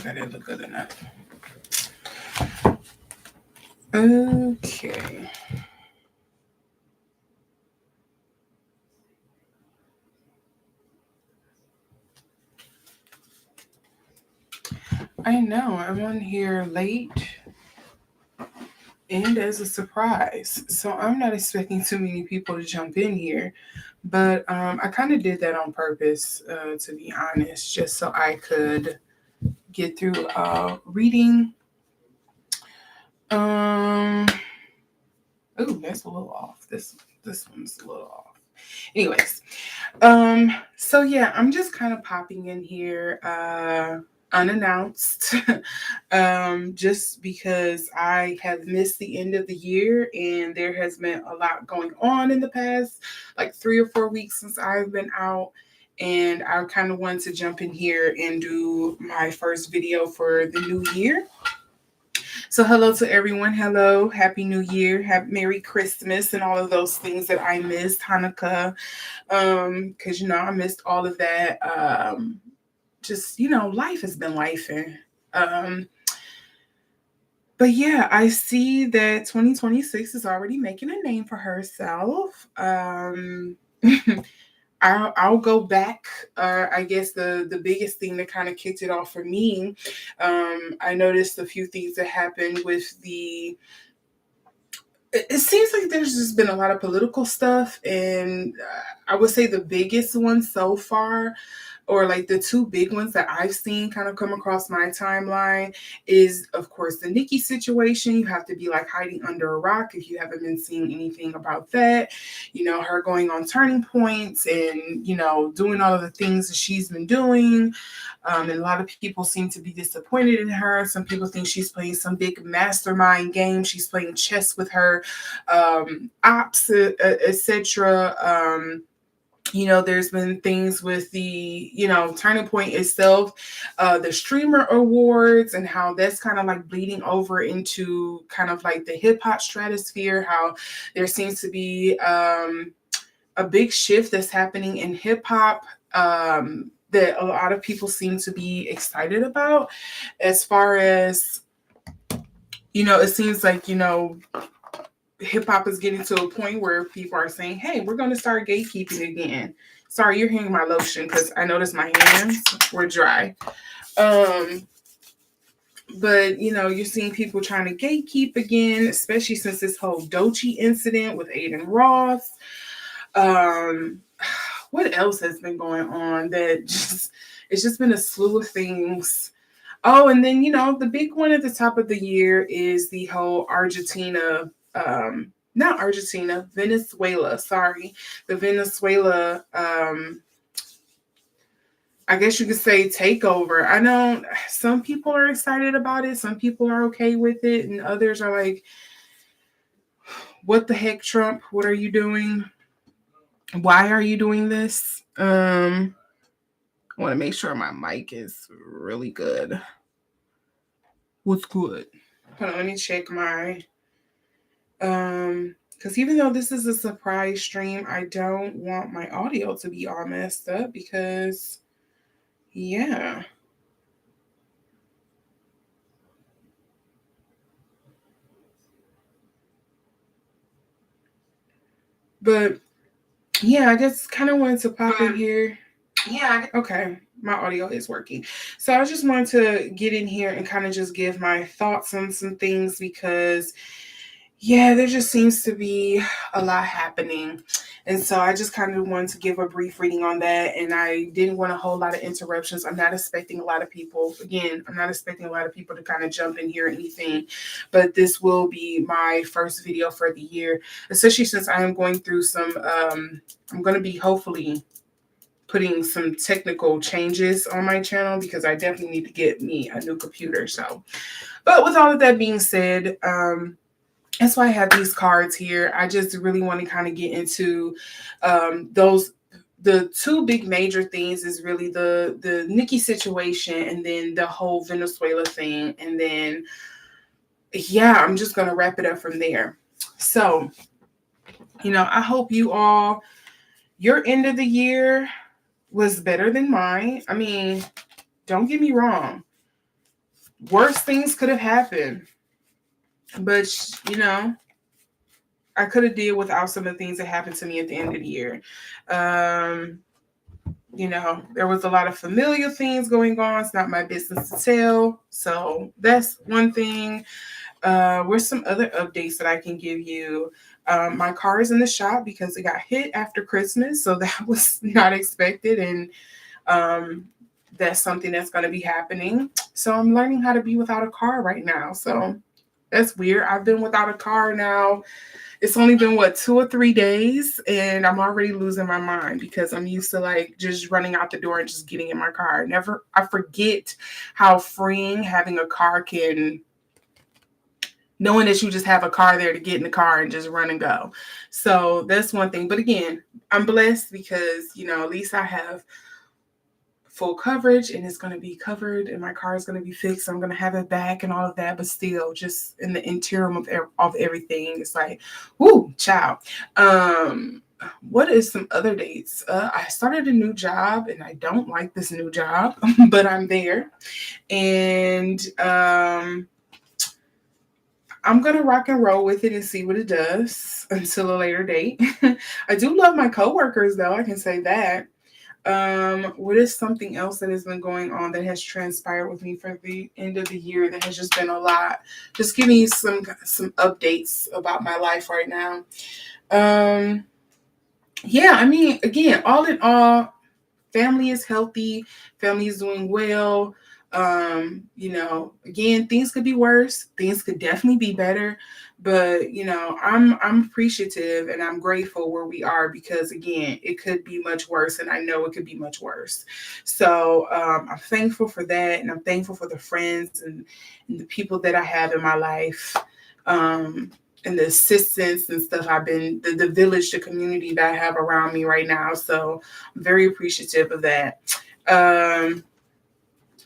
Okay, that look good enough. Okay. I know, I'm on here late and as a surprise. So I'm not expecting too many people to jump in here. But I kind of did that on purpose, to be honest, just so I could get through reading. Oh, that's a little off. This one's a little off. Anyways, so yeah, I'm just kind of popping in here unannounced, just because I have missed the end of the year and there has been a lot going on in the past like 3 or 4 weeks since I've been out. And I kind of wanted to jump in here and do my first video for the new year. So hello to everyone. Hello, Happy New Year, Happy Merry Christmas, and all of those things that I missed. Hanukkah, because I missed all of that. Just life has been lifing. But yeah, I see that 2026 is already making a name for herself. I'll go back. I guess the biggest thing that kind of kicked it off for me, I noticed a few things that happened with the. It seems like there's just been a lot of political stuff, and I would say the biggest one so far, or like the two big ones that I've seen kind of come across my timeline, is of course the Nikki situation. You have to be like hiding under a rock if you haven't been seeing anything about that. Her going on turning points and doing all of the things that she's been doing. And a lot of people seem to be disappointed in her. Some people think she's playing some big mastermind game. She's playing chess with her ops, etc. There's been things with the, Turning Point itself, the streamer awards, and how that's kind of like bleeding over into kind of like the hip hop stratosphere, how there seems to be a big shift that's happening in hip hop, that a lot of people seem to be excited about, as far as, it seems like, hip hop is getting to a point where people are saying, hey, we're going to start gatekeeping again. Sorry, you're hearing my lotion because I noticed my hands were dry. But, you're seeing people trying to gatekeep again, especially since this whole Doechii incident with Aiden Ross. What else has been going on that it's just been a slew of things. Oh, and then, the big one at the top of the year is the whole Venezuela, sorry. The Venezuela, I guess you could say takeover. I know some people are excited about it. Some people are okay with it. And others are like, what the heck, Trump? What are you doing? Why are you doing this? I want to make sure my mic is really good. What's good? Hold on, let me check my because even though this is a surprise stream, I don't want my audio to be all messed up because yeah. But yeah, I just kind of wanted to pop in here. Yeah. Okay. My audio is working. So I just wanted to get in here and kind of just give my thoughts on some things because, yeah, there just seems to be a lot happening. And so I just kind of wanted to give a brief reading on that. And I didn't want a whole lot of interruptions. I'm not expecting a lot of people. Again, I'm not expecting a lot of people to kind of jump in here or anything. But this will be my first video for the year, especially since I am going through some, I'm going to be hopefully putting some technical changes on my channel because I definitely need to get me a new computer. So, but with all of that being said, that's why I have these cards here. I just really want to kind of get into the two big major things is really the Nikki situation and then the whole Venezuela thing. And then, yeah, I'm just going to wrap it up from there. So, I hope your end of the year was better than mine. I mean, don't get me wrong. worse things could have happened. But, you know, I could have dealt without some of the things that happened to me at the end of the year. You know, there was a lot of familial things going on. It's not my business to tell. So that's one thing. Where's some other updates that I can give you? My car is in the shop because it got hit after Christmas. So that was not expected. And that's something that's going to be happening. So I'm learning how to be without a car right now. So that's weird. I've been without a car now. It's only been 2 or 3 days, and I'm already losing my mind because I'm used to like just running out the door and just getting in my car. I forget how freeing having a car can, knowing that you just have a car there to get in the car and just run and go. So that's one thing. But again, I'm blessed because, you know, at least I have full coverage and it's going to be covered and my car is going to be fixed. I'm going to have it back and all of that, but still just in the interim of everything, it's like, whoo, child. What is some other dates? I started a new job and I don't like this new job, but I'm there. And I'm going to rock and roll with it and see what it does until a later date. I do love my coworkers though. I can say that. What is something else that has been going on that has transpired with me for the end of the year that has just been a lot? Just give me some updates about my life right now. Yeah, I mean, again, all in all, family is healthy, family is doing well. You know, again, things could be worse, things could definitely be better, but you know, I'm appreciative and I'm grateful where we are because again, it could be much worse and I know it could be much worse. So I'm thankful for that and I'm thankful for the friends and the people that I have in my life. And the assistance and stuff I've been, the village, the community that I have around me right now. So I'm very appreciative of that.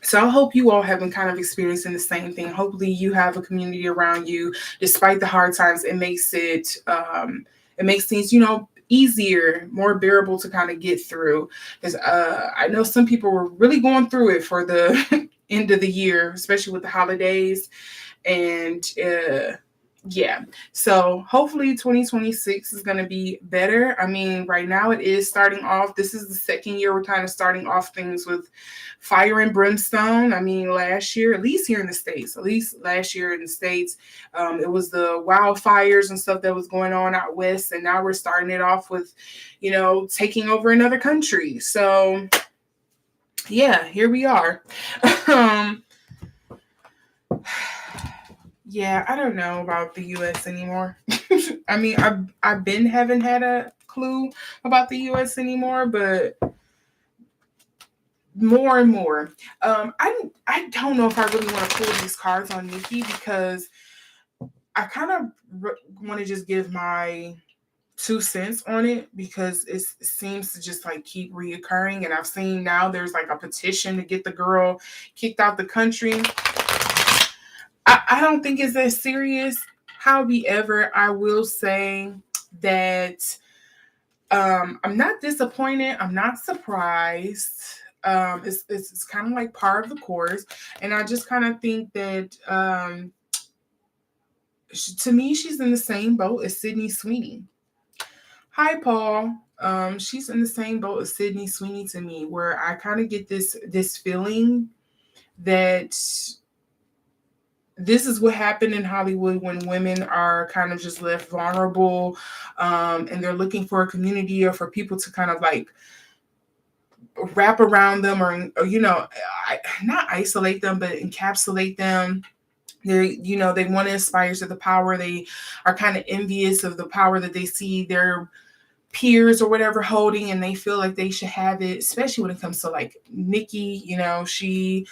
So I hope you all have been kind of experiencing the same thing. Hopefully you have a community around you. Despite the hard times, it makes things, you know, easier, more bearable to kind of get through. Because I know some people were really going through it for the end of the year, especially with the holidays. And yeah, so hopefully 2026 is going to be better. I mean, right now it is starting off. This is the second year we're kind of starting off things with fire and brimstone. I mean, last year, at least here in the States, it was the wildfires and stuff that was going on out west. And now we're starting it off with, you know, taking over another country. So yeah, here we are. Yeah, I don't know about the U.S. anymore. I mean, I've been haven't had a clue about the U.S. anymore, but more and more. I don't know if I really want to pull these cards on Nikki because I kind of want to just give my 2 cents on it because it seems to just like keep reoccurring. And I've seen now there's like a petition to get the girl kicked out the country. I don't think it's that serious. However, I will say that I'm not disappointed. I'm not surprised. It's kind of like par of the course. And I just kind of think that to me, she's in the same boat as Sydney Sweeney. Hi, Paul. She's in the same boat as Sydney Sweeney to me, where I kind of get this feeling that this is what happened in Hollywood when women are kind of just left vulnerable and they're looking for a community or for people to kind of like wrap around them or you know, not isolate them, but encapsulate them. They want to aspire to the power. They are kind of envious of the power that they see their peers or whatever holding, and they feel like they should have it, especially when it comes to like Nikki. You know, she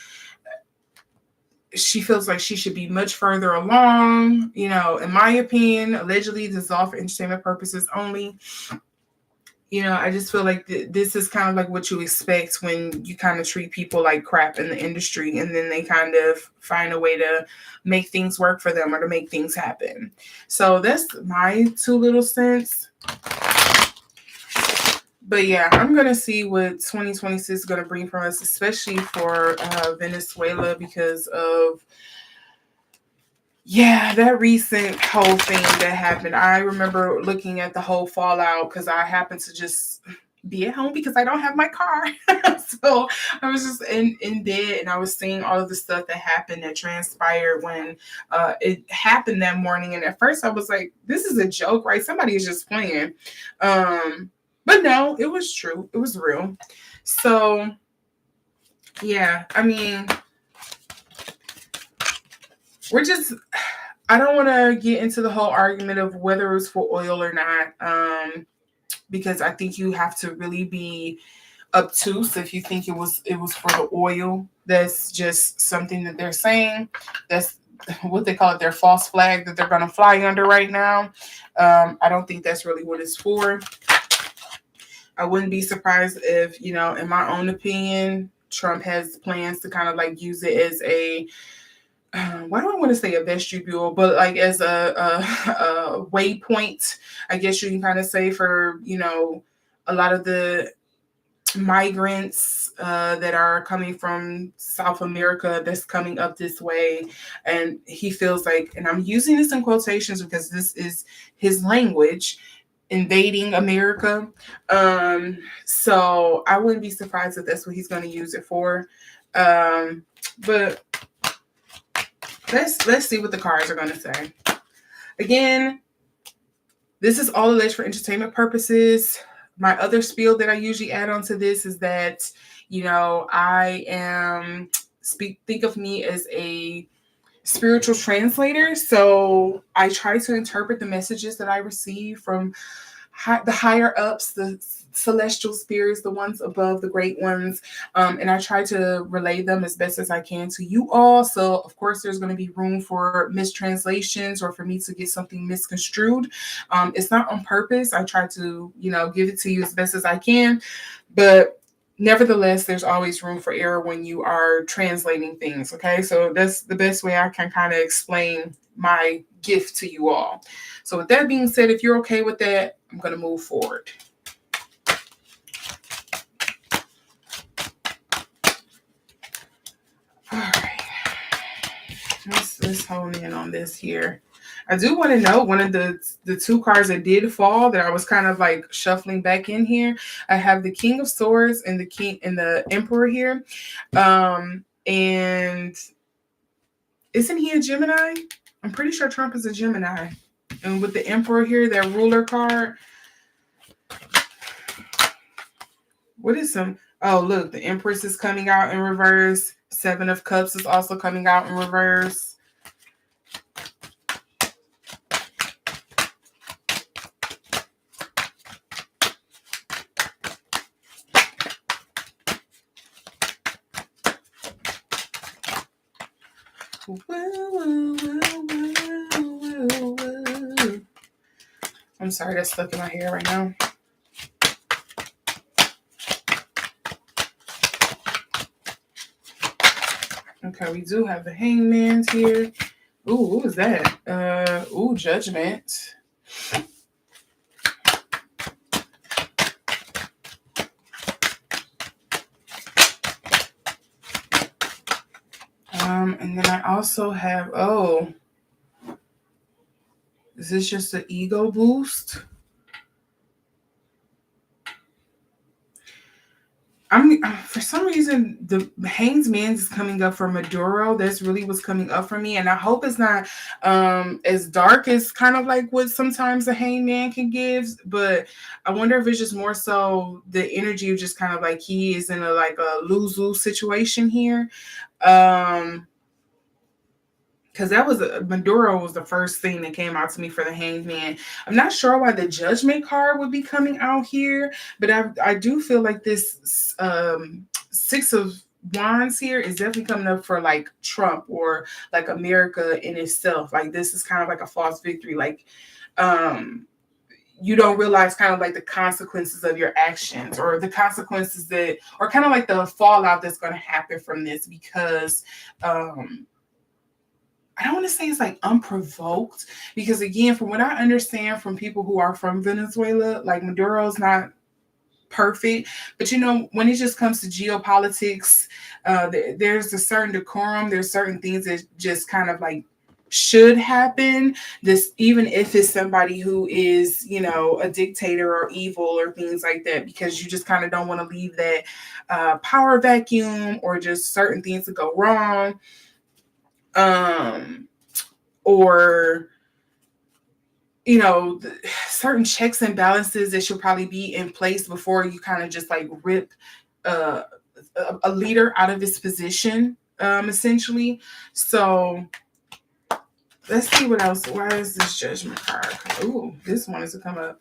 feels like she should be much further along. You know, in my opinion, allegedly this is all for entertainment purposes only. You know, I just feel like this is kind of like what you expect when you kind of treat people like crap in the industry and then they kind of find a way to make things work for them or to make things happen. So that's my 2 little cents. But yeah, I'm going to see what 2026 is going to bring for us, especially for Venezuela, because of, yeah, that recent whole thing that happened. I remember looking at the whole fallout because I happened to just be at home because I don't have my car. So I was just in bed and I was seeing all of the stuff that happened, that transpired when it happened that morning. And at first I was like, this is a joke, right? Somebody is just playing. But no, it was true. It was real. So yeah, I mean, we're just, I don't want to get into the whole argument of whether it was for oil or not, because I think you have to really be obtuse if you think it was for the oil. That's just something that they're saying. That's what they call it, their false flag that they're going to fly under right now. I don't think that's really what it's for. I wouldn't be surprised if, in my own opinion, Trump has plans to kind of like use it as a, why do I want to say a vestibule, but like as a waypoint, I guess you can kind of say, for, a lot of the migrants that are coming from South America that's coming up this way. And he feels like, and I'm using this in quotations because this is his language, invading America. So I wouldn't be surprised if that's what he's going to use it for. But let's see what the cards are going to say. Again, this is all alleged for entertainment purposes. My other spiel that I usually add on to this is that, I am think of me as a spiritual translator. So I try to interpret the messages that I receive from the higher ups, the celestial spirits, the ones above, the great ones. And I try to relay them as best as I can to you all. So, of course, there's going to be room for mistranslations or for me to get something misconstrued. It's not on purpose. I try to, give it to you as best as I can. But nevertheless, there's always room for error when you are translating things. Okay, so that's the best way I can kind of explain my gift to you all. So with that being said, if you're okay with that, I'm going to move forward. All right. Let's hone in on this here. I do want to know one of the two cards that did fall that I was kind of like shuffling back in here. I have the King of Swords and the King and the Emperor here. And isn't he a Gemini? I'm pretty sure Trump is a Gemini. And with the Emperor here, that ruler card. What is some? Oh, look, the Empress is coming out in reverse. Seven of Cups is also coming out in reverse. I'm sorry, that's stuck in my hair right now. Okay, we do have the Hangman's here. Ooh, what was that? Judgment. And then I also have, is this just an ego boost? For some reason, the Hangman's is coming up for Maduro. That's really what's coming up for me. And I hope it's not as dark as kind of like what sometimes the Hangman can give. But I wonder if it's just more so the energy of just kind of like he is in a lose-lose situation here. Because that was Maduro was the first thing that came out to me for the Hangman. I'm not sure why the Judgment card would be coming out here, but I do feel like this Six of Wands here is definitely coming up for like Trump or like America in itself. Like this is kind of like a false victory. Like you don't realize kind of like the consequences of your actions or the consequences that, or kind of like the fallout that's going to happen from this because I don't want to say it's like unprovoked because again, from what I understand from people who are from Venezuela, like Maduro's not perfect. But you know, when it just comes to geopolitics, there's a certain decorum. There's certain things that just kind of like should happen. This, even if it's somebody who is, you know, a dictator or evil or things like that, because you just kind of don't want to leave that power vacuum, or just certain things to go wrong. Or, you know, certain checks and balances that should probably be in place before you kind of just like rip a leader out of his position, essentially. So let's see what else. Why is this Judgment card? Ooh, this one is to come up.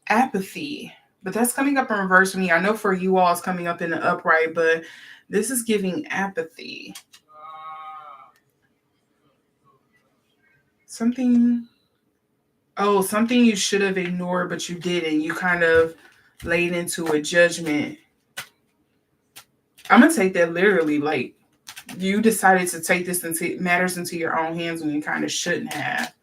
Apathy. But that's coming up in reverse for me. I know for you all it's coming up in the upright, but this is giving apathy. Something you should have ignored, but you didn't. You kind of laid into a judgment. I'm going to take that literally. Like, you decided to take this into matters into your own hands when you kind of shouldn't have.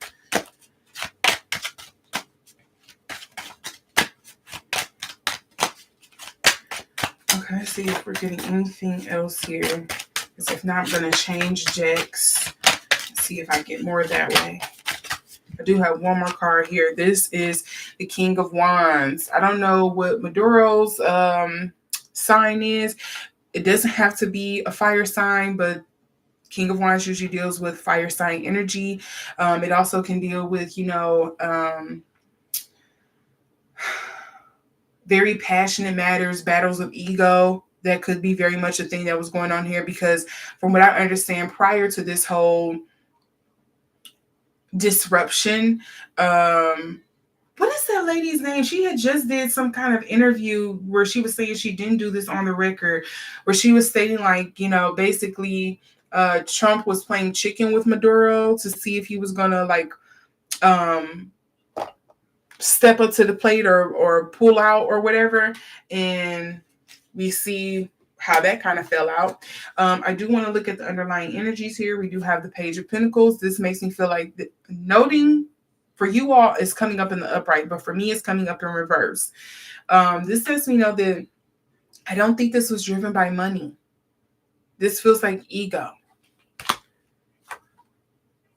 Okay, let's see if we're getting anything else here. Because if not, I'm going to change decks. See if I get more that way. I do have one more card here. This is the King of Wands. I don't know what Maduro's sign is. It doesn't have to be a fire sign, but King of Wands usually deals with fire sign energy. It also can deal with, you know, very passionate matters, battles of ego. That could be very much a thing that was going on here, because from what I understand, prior to this whole disruption, what is that lady's name? She had just did some kind of interview where she was saying she didn't do this on the record, where she was stating, like, you know, basically Trump was playing chicken with Maduro to see if he was gonna like step up to the plate or pull out or whatever, and we see how that kind of fell out. I do want to look at the underlying energies here. We do have the Page of Pentacles. This makes me feel like noting for you all is coming up in the upright, but for me it's coming up in reverse. This lets me know that I don't think this was driven by money. This feels like ego.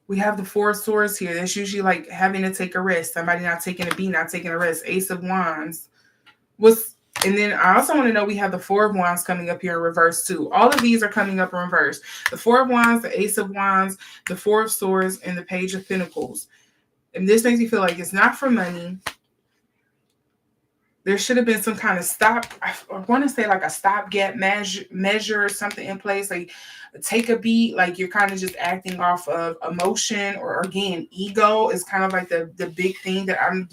We have the Four of Swords here. That's usually like having to take a risk. Somebody not taking a beat, not taking a risk. Ace of Wands. And then I also want to know we have the Four of Wands coming up here in reverse too. All of these are coming up in reverse. The Four of Wands, the Ace of Wands, the Four of Swords, and the Page of Pentacles. And this makes me feel like it's not for money. There should have been some kind of I want to say like a stopgap measure or something in place, like take a beat, like you're kind of just acting off of emotion, or again, ego is kind of like the big thing that I'm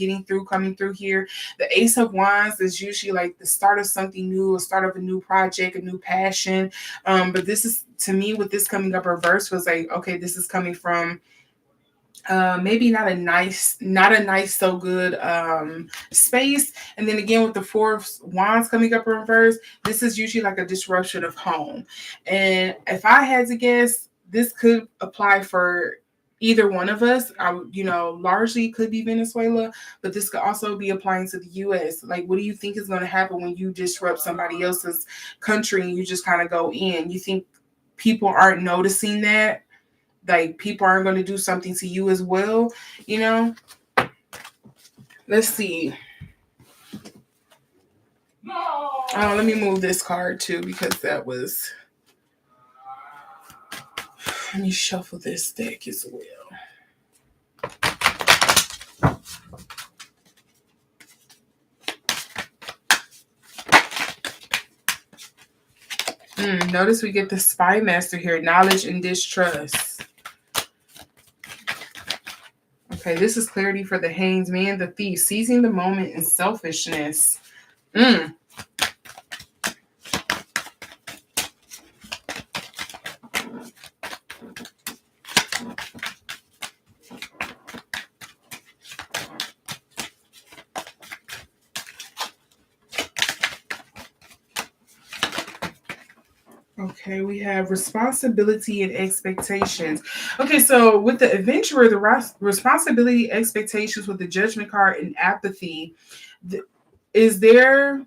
coming through here. The Ace of Wands is usually like the start of something new, a start of a new project, a new passion. But this is, to me, with this coming up reverse, was like, okay, this is coming from maybe not a nice so good space. And then again, with the Four of Wands coming up in reverse, this is usually like a disruption of home. And if I had to guess, this could apply for either one of us. Largely could be Venezuela, but this could also be applying to the US. Like, what do you think is going to happen when you disrupt somebody else's country and you just kind of go in? You think people aren't noticing that? Like, people aren't going to do something to you as well, you know? Let's see. Let me move this card too, because that was... Let me shuffle this deck as well. Notice we get the Spy Master here, knowledge and distrust. Okay, this is clarity for the Hanged Man, the Thief, seizing the moment and selfishness. Okay, we have responsibility and expectations. Okay, so with the Adventurer, the responsibility, expectations with the Judgment card, and apathy, is this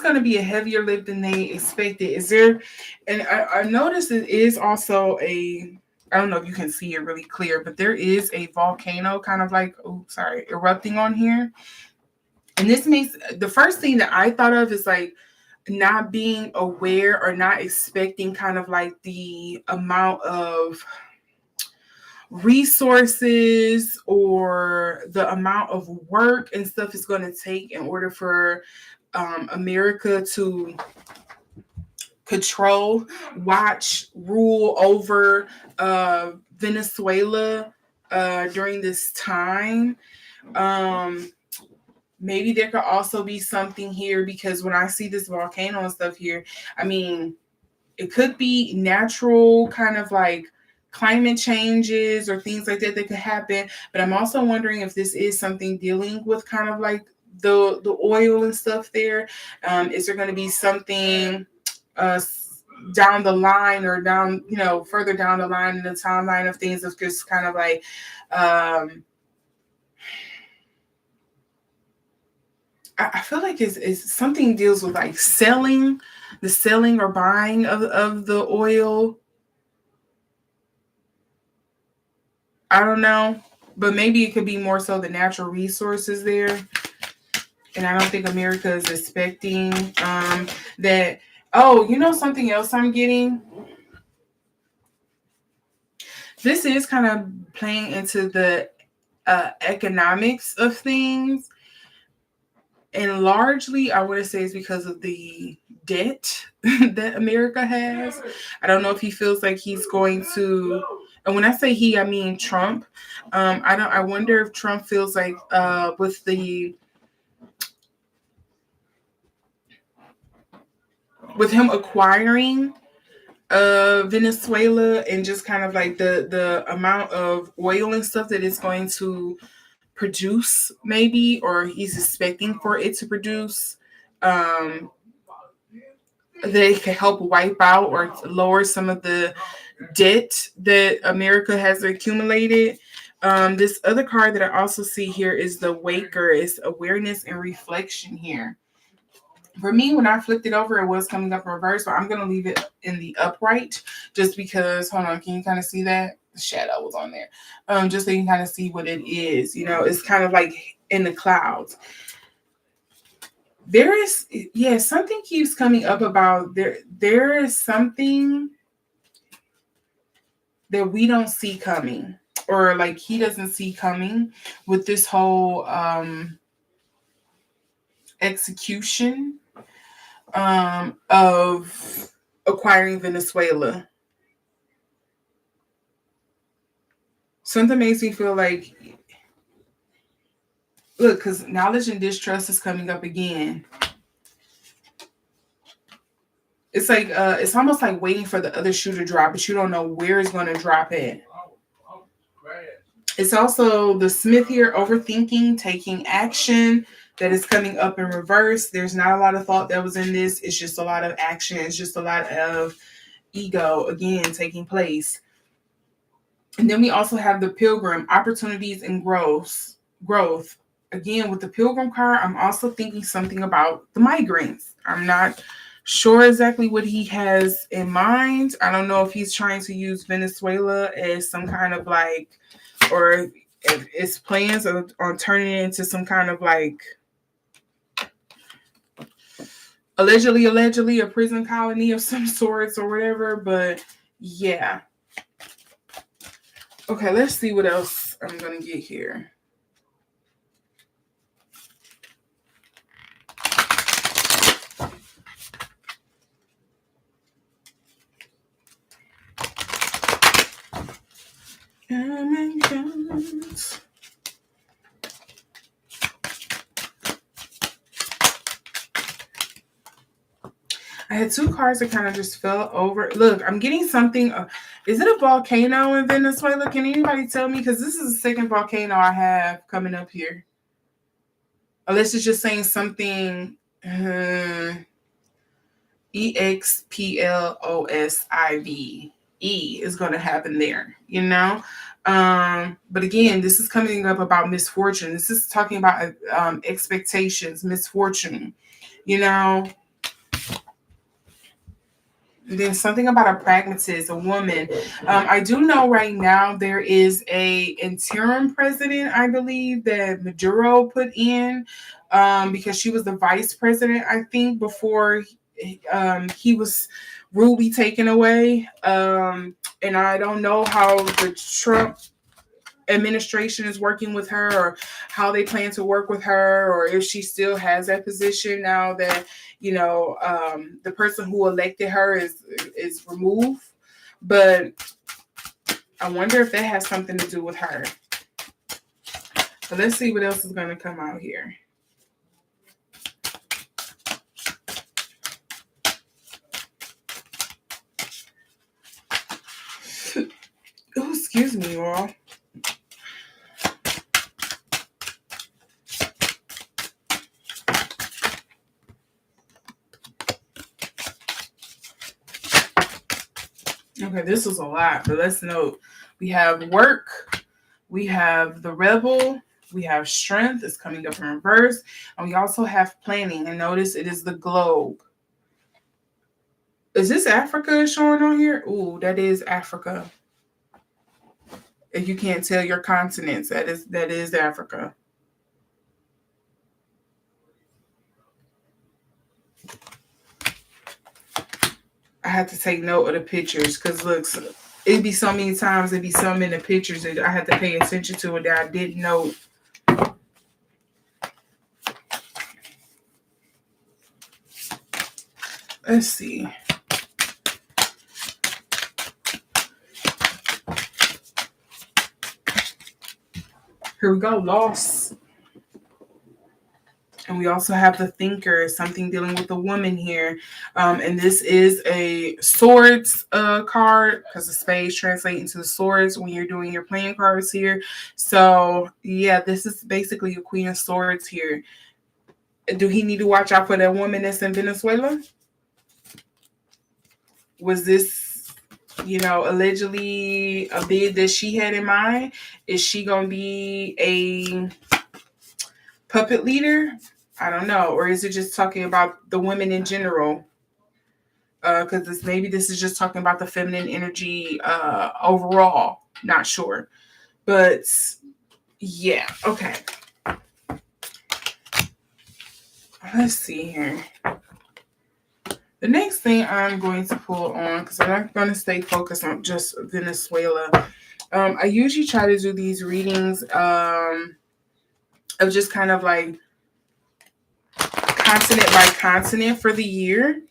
going to be a heavier lift than they expected? Is there, and I noticed it is also I don't know if you can see it really clear, but there is a volcano kind of like, erupting on here. And this makes, the first thing that I thought of is like not being aware or not expecting kind of like the amount of resources or the amount of work and stuff is going to take in order for America to control, watch, rule over Venezuela during this time. Maybe there could also be something here, because when I see this volcano and stuff here, I mean, it could be natural kind of like climate changes or things like that could happen. But I'm also wondering if this is something dealing with kind of like the oil and stuff there. Is there going to be something down the line or down, further down the line in the timeline of things that's just kind of like I feel like it's something deals with like selling or buying of the oil. I don't know, but maybe it could be more so the natural resources there. And I don't think America is expecting that. Oh, something else I'm getting? This is kind of playing into the economics of things. And largely, I would say it's because of the debt that America has. I don't know if he feels like he's going to, and when I say he, I mean Trump. I wonder if Trump feels like with him acquiring Venezuela and just kind of like the amount of oil and stuff that it's going to produce, maybe, or he's expecting for it to produce, they can help wipe out or lower some of the debt that America has accumulated. This other card that I also see here is the Waker. It's awareness and reflection here. For me, when I flipped it over, it was coming up in reverse, but I'm going to leave it in the upright just because, hold on, can you kind of see that? The shadow was on there. Just so you can kind of see what it is. It's kind of like in the clouds. There is, something keeps coming up about there is something that we don't see coming, or like he doesn't see coming with this whole execution of acquiring Venezuela. Something makes me feel like, look, because knowledge and distrust is coming up again. It's like it's almost like waiting for the other shoe to drop, but you don't know where it's going to drop at. It's also the Smith here, overthinking, taking action, that is coming up in reverse. There's not a lot of thought that was in this. It's just a lot of action. It's just a lot of ego, again, taking place. And then we also have the Pilgrim, opportunities and growth. Again, with the Pilgrim card, I'm also thinking something about the migrants. I'm not sure exactly what he has in mind. I don't know if he's trying to use Venezuela as some kind of like, or if it's plans on turning it into some kind of like, allegedly a prison colony of some sorts or whatever. But yeah. Okay, let's see what else I'm going to get here. I had two cards that kind of just fell over. Look, I'm getting something. Is it a volcano in Venezuela? Can anybody tell me? Because this is the second volcano I have coming up here. Unless it's just saying something. EXPLOSIVE is going to happen there, But again, this is coming up about misfortune. This is talking about expectations, misfortune, you know. Then something about a pragmatist, a woman. I do know right now there is a interim president, I believe, that Maduro put in because she was the vice president, I think, before he was rudely taken away. And I don't know how the Trump administration is working with her, or how they plan to work with her, or if she still has that position now that the person who elected her is removed. But I wonder if that has something to do with her. But let's see what else is going to come out here. Oh, excuse me, you all. Okay, this is a lot, but let's note. We have work, we have the rebel, we have strength, it's coming up in reverse, and we also have planning. And notice it is the globe. Is this Africa showing on here? Ooh, that is Africa. If you can't tell your continents, that is Africa. I had to take note of the pictures because look, it'd be so many times, it'd be some in the pictures that I had to pay attention to it that I didn't know. Let's see. Here we go, loss. And we also have the thinker, something dealing with a woman here. And this is a swords card because the spades translate into the swords when you're doing your playing cards here. So, yeah, this is basically a queen of swords here. Do he need to watch out for that woman that's in Venezuela? Was this, allegedly a bid that she had in mind? Is she going to be a puppet leader? I don't know. Or is it just talking about the women in general? Because maybe this is just talking about the feminine energy overall. Not sure. But yeah, okay. Let's see here. The next thing I'm going to pull on, because I'm not going to stay focused on just Venezuela. I usually try to do these readings of just kind of like continent by continent for the year.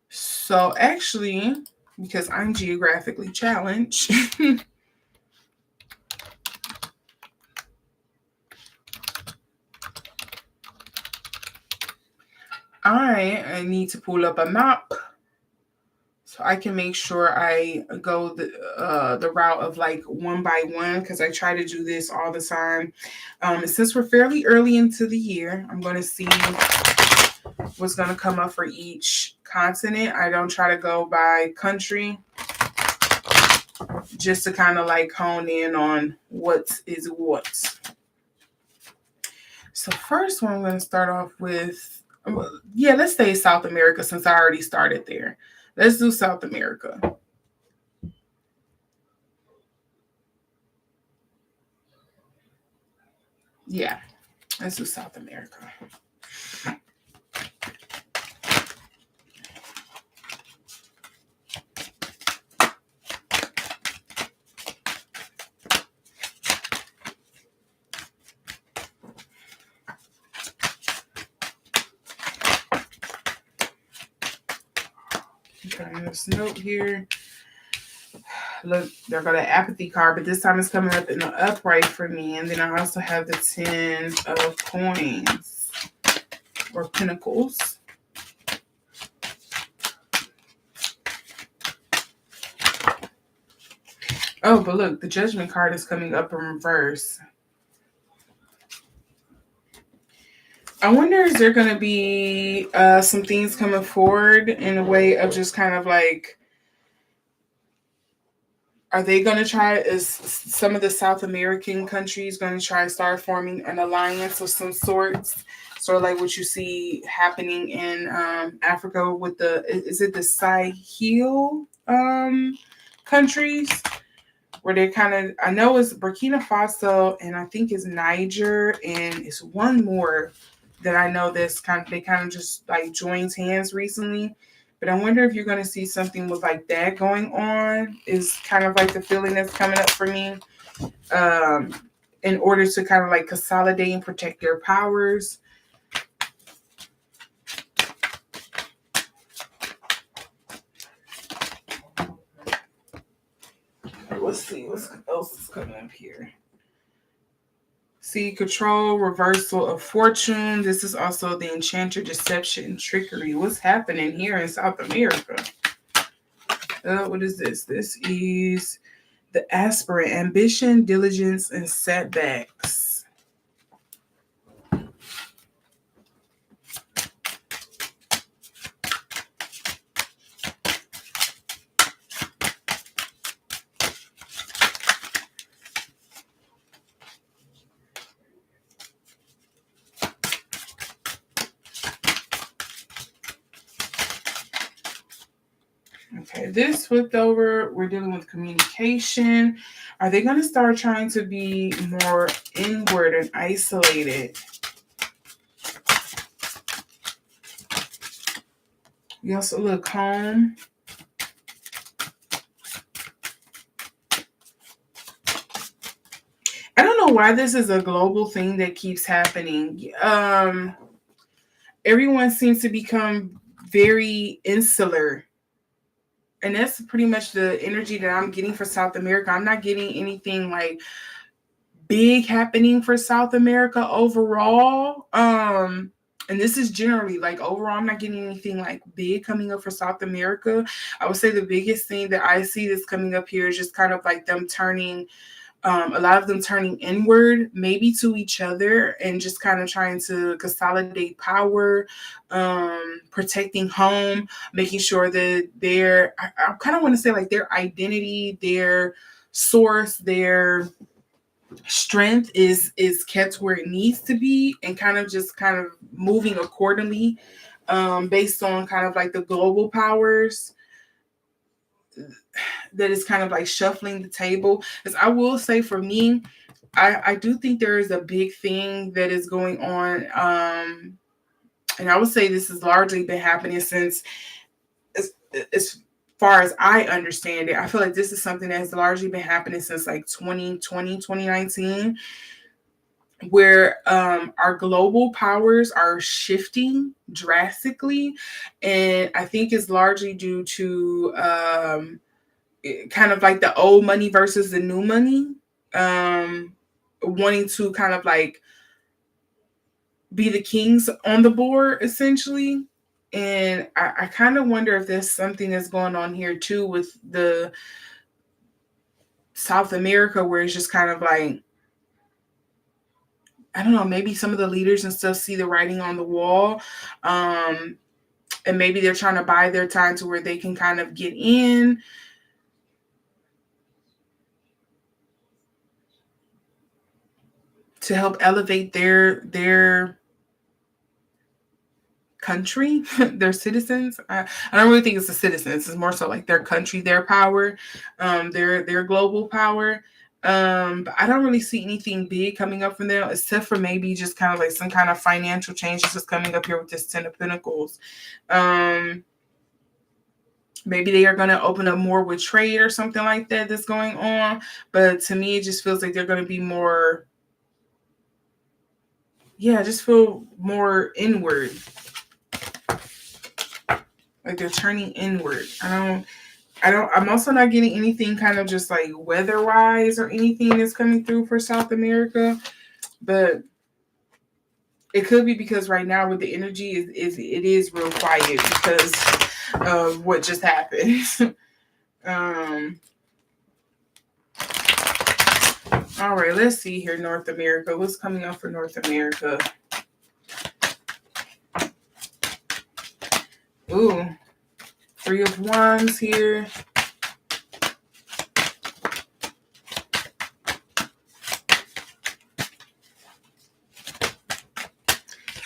So actually, because I'm geographically challenged, I need to pull up a map so I can make sure I go the route of like one by one, because I try to do this all the time. Since we're fairly early into the year, I'm going to see what's going to come up for each continent. I don't try to go by country, just to kind of like hone in on what is what. So first one, I'm going to start off with, let's say South America, since I already started there. Let's do South America. Yeah, let's do South America. Okay, this note here. Look, there go the apathy card, but this time it's coming up in the upright for me. And then I also have the 10 of coins or pentacles. Oh, but look, the judgment card is coming up in reverse. I wonder, is there going to be some things coming forward in a way of just kind of like, Are they going to try, is some of the South American countries going to try to start forming an alliance of some sorts? Sort of like what you see happening in Africa with is it the Sahel countries? Where they kind of, I know it's Burkina Faso and I think it's Niger and it's one more that I know they kind of just like joins hands recently. But I wonder if you're going to see something with like that going on, is kind of like the feeling that's coming up for me, in order to kind of like consolidate and protect their powers. Let's see what else is coming up here. See, control, reversal of fortune. This is also the enchanter, deception, and trickery. What's happening here in South America? What is this? This is the aspirant, ambition, diligence, and setbacks. Okay, this flipped over. We're dealing with communication. Are they going to start trying to be more inward and isolated? You also look home. I don't know why this is a global thing that keeps happening. Everyone seems to become very insular. And that's pretty much the energy that I'm getting for South America. I'm not getting anything like big happening for South America overall. And this is generally like overall, I'm not getting anything like big coming up for South America. I would say the biggest thing that I see that's coming up here is just kind of like them turning, a lot of them turning inward, maybe to each other, and just kind of trying to consolidate power, protecting home, making sure that I kind of want to say like their identity, their source, their strength is kept where it needs to be, and kind of moving accordingly, based on kind of like the global powers that is kind of like shuffling the table. As I will say, for me, I do think there is a big thing that is going on, and I would say this has largely been happening since, as far as I understand it, I feel like this is something that has largely been happening since like 2020, 2019, where our global powers are shifting drastically. And I think it's largely due to kind of like the old money versus the new money, wanting to kind of like be the kings on the board, essentially. And I kind of wonder if there's something that's going on here too with the South America, where it's just kind of like, I don't know, maybe some of the leaders and stuff see the writing on the wall. And maybe they're trying to buy their time to where they can kind of get in. To help elevate their country, their citizens. I don't really think it's the citizens. It's more so like their country, their power, their global power. But I don't really see anything big coming up from them, except for maybe just kind of like some kind of financial changes that's coming up here with this 10 of Pentacles. Maybe they are going to open up more with trade or something like that that's going on. But to me, it just feels like they're going to be more, I just feel more inward. Like they're turning inward. I'm also not getting anything kind of just like weather-wise or anything that's coming through for South America. But it could be because right now with the energy it is real quiet because of what just happened. All right, let's see here, North America. What's coming up for North America? Ooh, 3 of Wands here.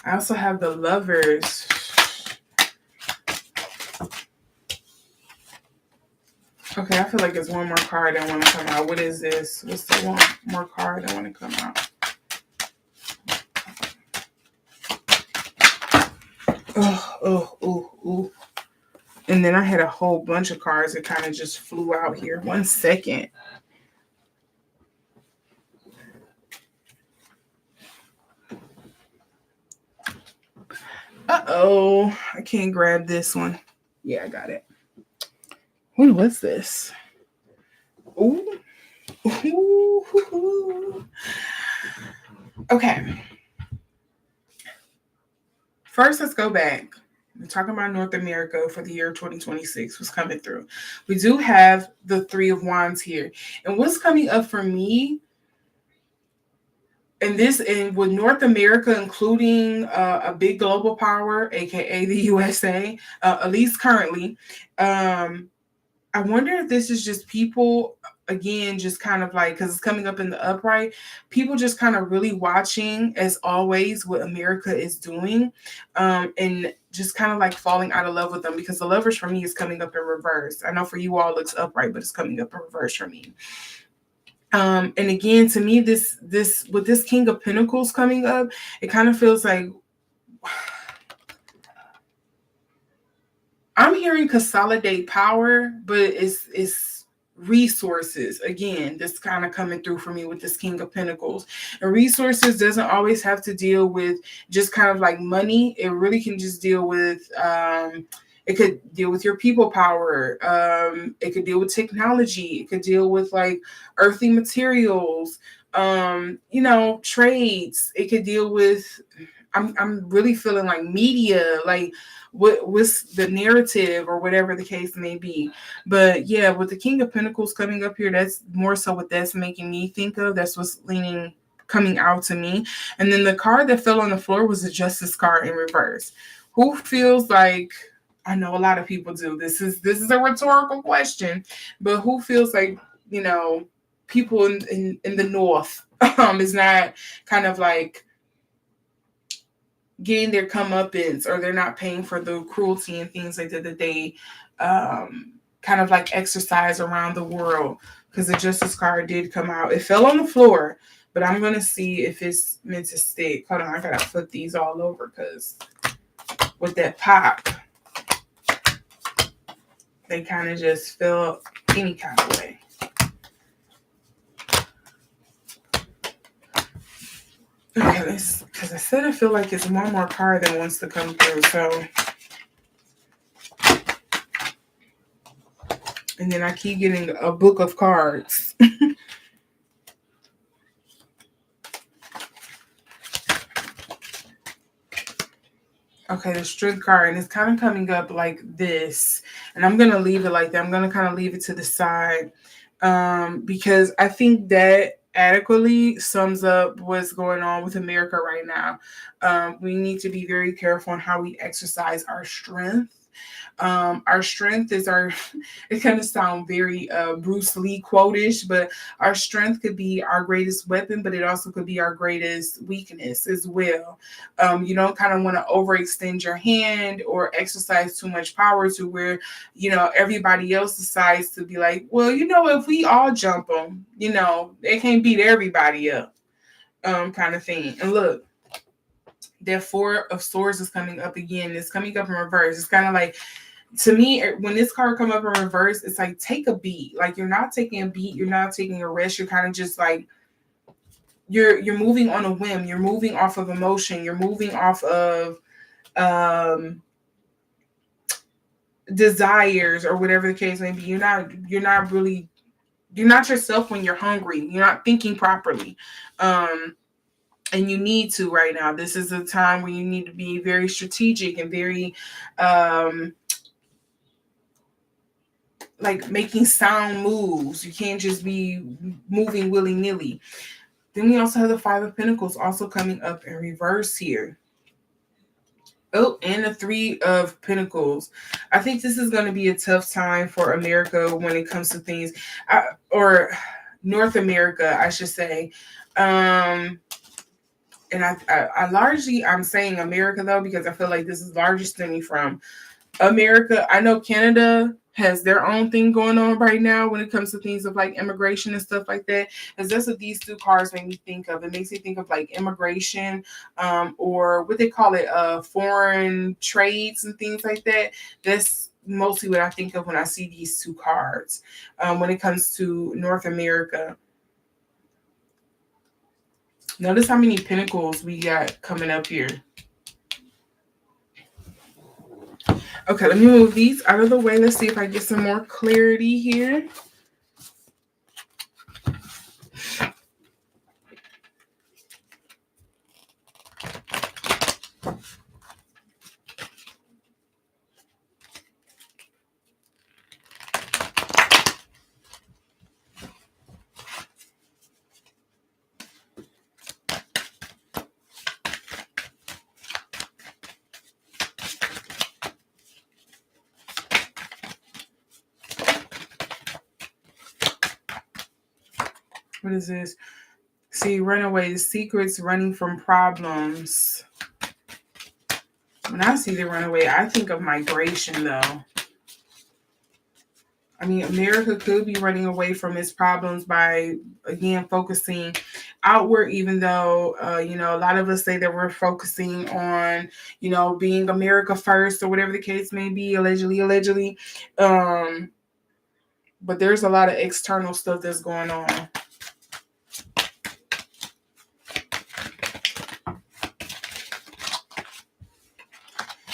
I also have the Lovers. Okay, I feel like there's one more card that want to come out. What is this? What's the one more card that want to come out? Oh. And then I had a whole bunch of cards that kind of just flew out here. 1 second. Uh-oh. I can't grab this one. Yeah, I got it. What was this? Ooh. Okay. First, let's go back. We're talking about North America for the year 2026 was coming through. We do have the Three of Wands here. And what's coming up for me, and with North America including a big global power, aka the USA, at least currently, I wonder if this is just people, again, just kind of like, because it's coming up in the upright, people just kind of really watching, as always, what America is doing, and just kind of like falling out of love with them, because the Lovers for me is coming up in reverse. I know for you all it's upright, but it's coming up in reverse for me. And again, to me, this with this King of Pentacles coming up, it kind of feels like I'm hearing consolidate power, but it's resources. Again, this kind of coming through for me with this King of Pentacles. And resources doesn't always have to deal with just kind of like money. It really can just deal with it could deal with your people power. It could deal with technology. It could deal with like earthly materials, trades. It could deal with, I'm really feeling like media, like what's the narrative or whatever the case may be. But yeah, with the King of Pentacles coming up here, that's more so what that's making me think of. That's what's coming out to me. And then the card that fell on the floor was the Justice card in reverse. Who feels like, I know a lot of people do, this is a rhetorical question, but who feels like, people in the North is not kind of like getting their comeuppance, or they're not paying for the cruelty and things like that they kind of like exercise around the world, because the Justice card did come out. It fell on the floor, but I'm going to see if it's meant to stick. Hold on, I got to flip these all over, because with that pop, they kind of just fell any kind of way. Okay, because I said I feel like it's one more card that wants to come through, so. And then I keep getting a book of cards. Okay, the Strength card, and it's kind of coming up like this. And I'm going to leave it like that. I'm going to kind of leave it to the side, because I think that adequately sums up what's going on with America right now. We need to be very careful on how we exercise our strength. Our strength is it's going to sound very Bruce Lee quote-ish, but our strength could be our greatest weapon, but it also could be our greatest weakness as well. You don't kind of want to overextend your hand or exercise too much power to where, everybody else decides to be like, well, if we all jump them, they can't beat everybody up, kind of thing. And look, that Four of Swords is coming up again. It's coming up in reverse. It's kind of like, to me, when this card come up in reverse, it's like, take a beat. Like, you're not taking a beat. You're not taking a rest. You're kind of just like, you're moving on a whim. You're moving off of emotion. You're moving off of desires or whatever the case may be. You're not yourself when you're hungry. You're not thinking properly. And you need to right now. This is a time where you need to be very strategic and very like making sound moves. You can't just be moving willy-nilly. Then we also have the Five of Pentacles also coming up in reverse here. Oh, and the Three of Pentacles. I think this is going to be a tough time for America when it comes to things, or North America, I should say. and I largely, I'm saying America though, because I feel like this is largely stemming from America. I know Canada has their own thing going on right now when it comes to things of like immigration and stuff like that. Because that's what these two cards make me think of. It makes me think of like immigration, or what they call it, foreign trades and things like that. That's mostly what I think of when I see these two cards. When it comes to North America. Notice how many pentacles we got coming up here. Okay, let me move these out of the way. Let's see if I get some more clarity here. What is this? See, runaway, the secrets, running from problems. When I see the runaway, I think of migration, though. I mean, America could be running away from its problems by, again, focusing outward, even though, a lot of us say that we're focusing on, being America first or whatever the case may be, allegedly. But there's a lot of external stuff that's going on.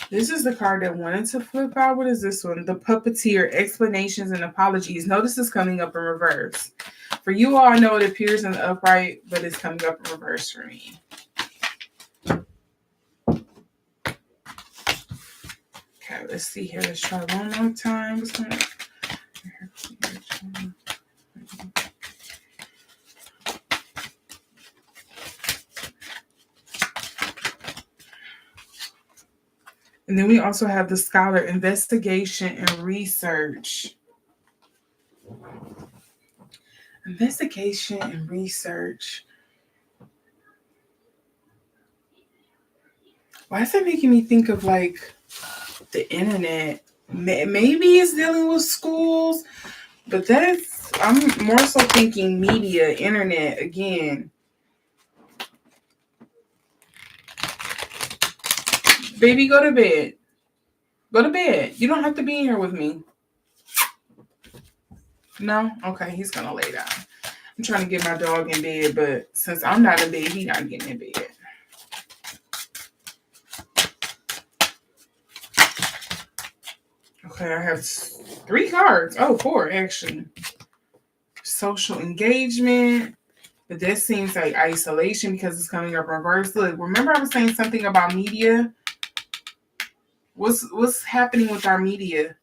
This is the card that wanted to flip out. What is this one? The Puppeteer, explanations and apologies. Notice it's coming up in reverse. For you all, I know it appears in the upright, but it's coming up in reverse for me. Okay, let's see here. Let's try one more time. What's going on? And then we also have the Scholar, investigation and research. Investigation and research. Why is that making me think of like the internet? Maybe it's dealing with schools, but I'm more so thinking media, internet again. Baby, go to bed. Go to bed. You don't have to be in here with me. No? Okay, he's going to lay down. I'm trying to get my dog in bed, but since I'm not in bed, he's not getting in bed. Okay, I have 3 cards. Oh, 4, actually. Social engagement. But that seems like isolation because it's coming up reverse. Look, remember I was saying something about media? What's happening with our media?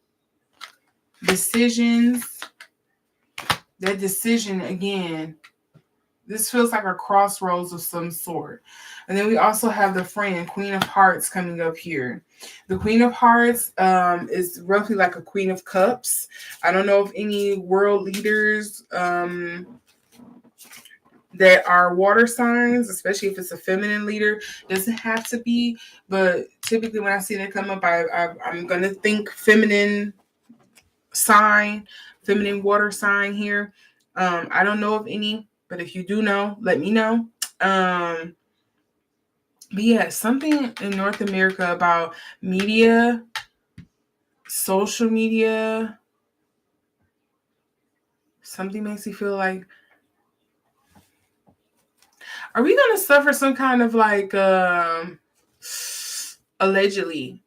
Decisions. That decision again. This feels like a crossroads of some sort. And then we also have the Friend, Queen of Hearts, coming up here. The Queen of Hearts is roughly like a Queen of Cups. I don't know if any world leaders that are water signs, especially if it's a feminine leader, doesn't have to be. But typically when I see that come up, I'm going to think feminine sign, feminine water sign here. I don't know of any, but if you do know, let me know. But yeah, something in North America about media, social media. Something makes me feel like, are we going to suffer some kind of like, allegedly,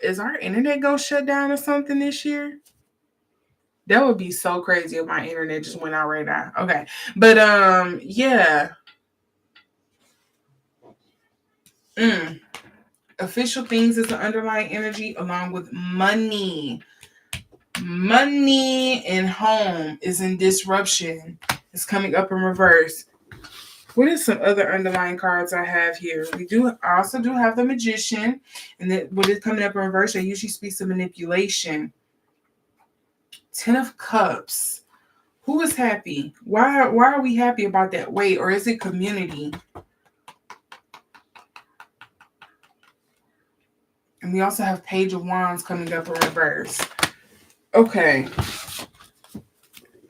is our internet going to shut down or something this year? That would be so crazy if my internet just went out right now. Okay. But yeah. Official things is the underlying energy along with money. Money and home is in disruption. It's coming up in reverse. What are some other underlying cards I have here? I also do have the Magician. And then what is coming up in reverse, I usually speak to manipulation. 10 of Cups. Who is happy? Why are we happy about that? Wait, or is it community? And we also have Page of Wands coming up in reverse. Okay.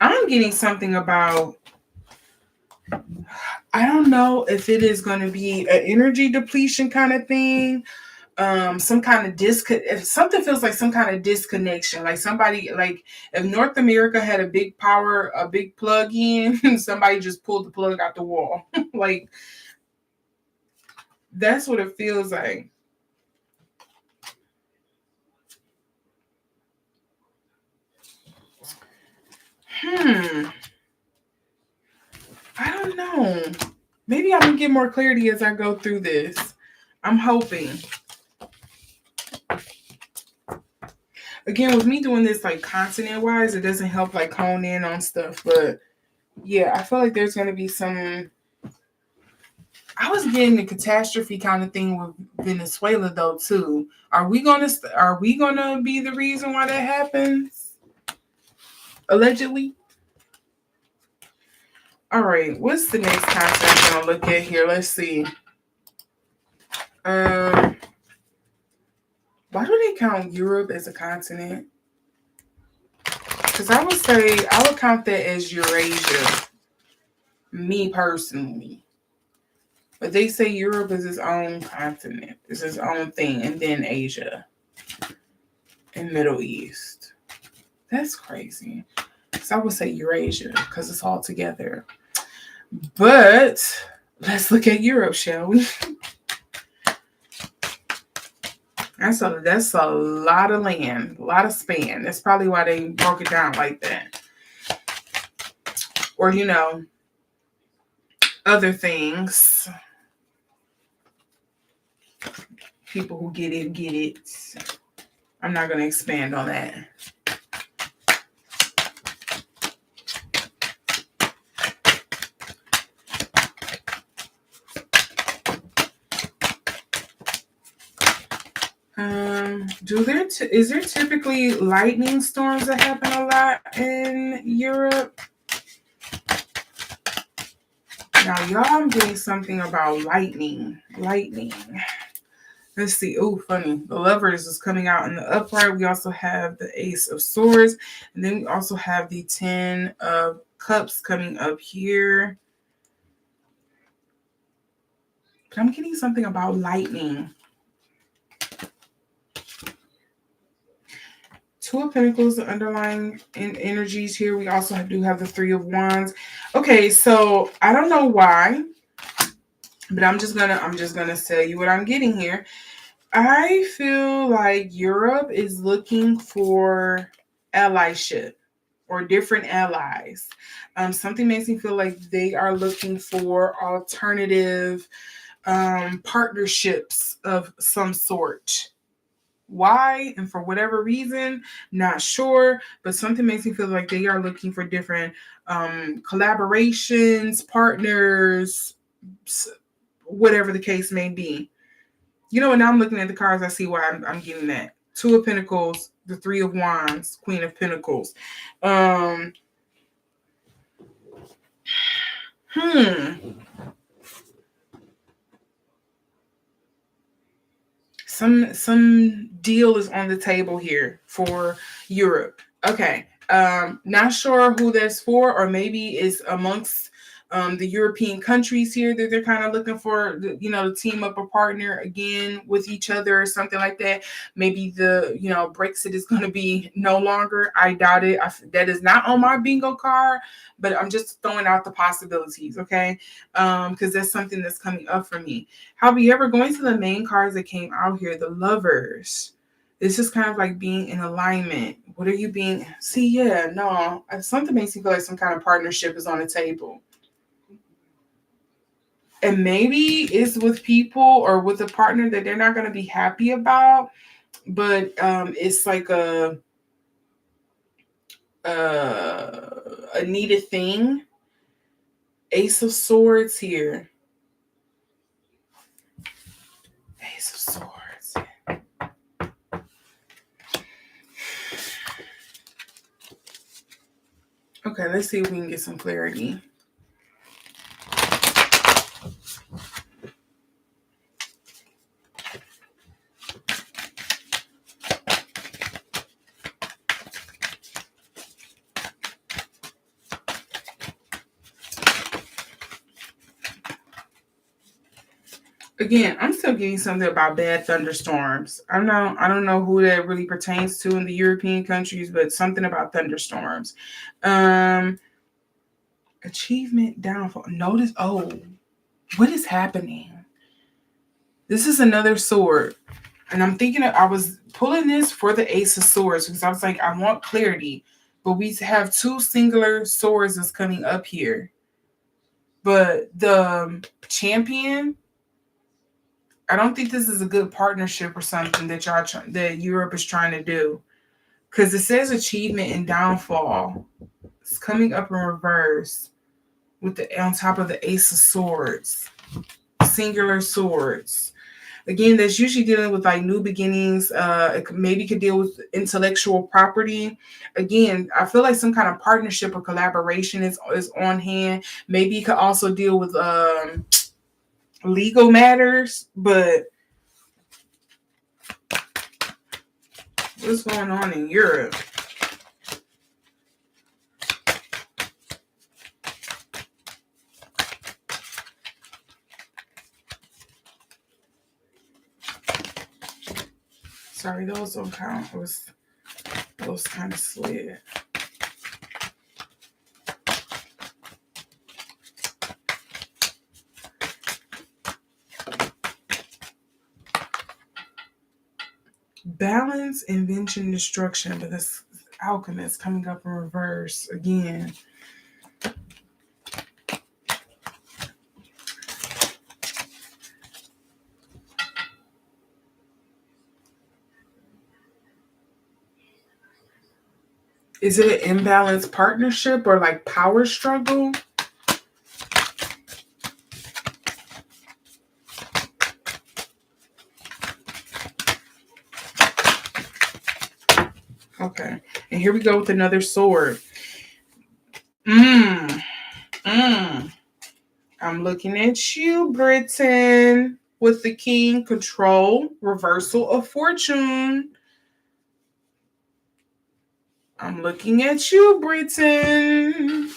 I'm getting something about, I don't know if it is going to be an energy depletion kind of thing. Some kind of if something feels like some kind of disconnection, like somebody, like if North America had a big plug in, somebody just pulled the plug out the wall. Like, that's what it feels like. I don't know. Maybe I'm gonna get more clarity as I go through this. I'm hoping. Again, with me doing this like continent wise, it doesn't help like hone in on stuff. But yeah, I feel like there's gonna be some. I was getting the catastrophe kind of thing with Venezuela though too. Are we gonna be the reason why that happens? Allegedly. All right. What's the next concept I'm gonna look at here? Let's see. Why do they count Europe as a continent? Because I would count that as Eurasia. Me personally. But they say Europe is its own continent. It's its own thing. And then Asia. And Middle East. That's crazy. Because I would say Eurasia. Because it's all together. But let's look at Europe, shall we? That's a lot of land. A lot of span. That's probably why they broke it down like that. Or, other things. People who get it. I'm not going to expand on that. Is there typically lightning storms that happen a lot in Europe? Now, y'all, I'm getting something about lightning. Let's see. Oh, funny. The Lovers is coming out in the upright. We also have the Ace of Swords. And then we also have the 10 of Cups coming up here. But I'm getting something about lightning. Two of Pentacles, the underlying energies here. We also do have the Three of Wands. Okay, so I don't know why, but I'm just gonna tell you what I'm getting here. I feel like Europe is looking for allyship or different allies. Something makes me feel like they are looking for alternative partnerships of some sort. Why and for whatever reason, not sure, but something makes me feel like they are looking for different collaborations, partners, whatever the case may be. And now I'm looking at the cards, I see why I'm getting that. Two of Pentacles, the Three of Wands, Queen of Pentacles. Some deal is on the table here for Europe. Okay. Not sure who that's for, or maybe it's amongst the European countries here that they're kind of looking for, to team up a partner again with each other or something like that. Maybe the, Brexit is going to be no longer. I doubt it. That is not on my bingo card, but I'm just throwing out the possibilities, okay? Because that's something that's coming up for me. However, going to the main cards that came out here, the Lovers. This is kind of like being in alignment. What are you being? See, yeah, no. Something makes me feel like some kind of partnership is on the table. And maybe it's with people or with a partner that they're not going to be happy about. But it's like a needed thing. Ace of Swords here. Ace of Swords. Okay, let's see if we can get some clarity. Again, I'm still getting something about bad thunderstorms. I don't know who that really pertains to in the European countries, but something about thunderstorms. Achievement downfall. Notice, what is happening? This is another sword. And I'm thinking I was pulling this for the Ace of Swords because I was like, I want clarity. But we have two singular swords that's coming up here. But the champion, I don't think this is a good partnership or something that that Europe is trying to do. Because it says achievement and downfall. It's coming up in reverse with the on top of the Ace of Swords. Singular swords. Again, that's usually dealing with like new beginnings. Maybe could deal with intellectual property. Again, I feel like some kind of partnership or collaboration is on hand. Maybe it could also deal with legal matters. But what's going on in Europe? Sorry, those don't count. Those kind of slid. Balance, invention, destruction. But this alchemist coming up in reverse again. Is it an imbalanced partnership or like power struggle? Okay. And here we go with another sword. I'm looking at you, Britain, with the king. Control, reversal of fortune. I'm looking at you, Britain.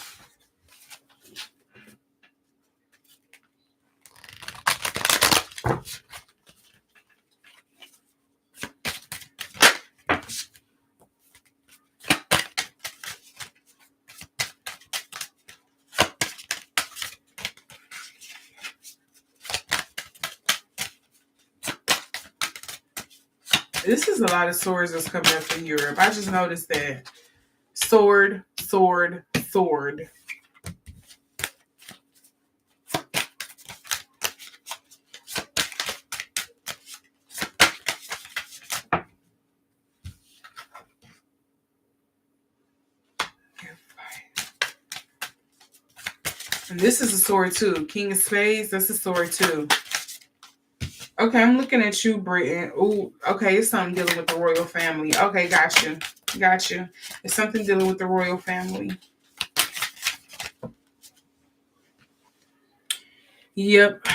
This is a lot of swords that's coming up in Europe. I just noticed that. Sword, sword, sword. And this is a sword too. King of Spades, that's a sword too. Okay, I'm looking at you, Britain. Ooh, okay, it's something dealing with the royal family. Okay, gotcha. It's something dealing with the royal family. Yep.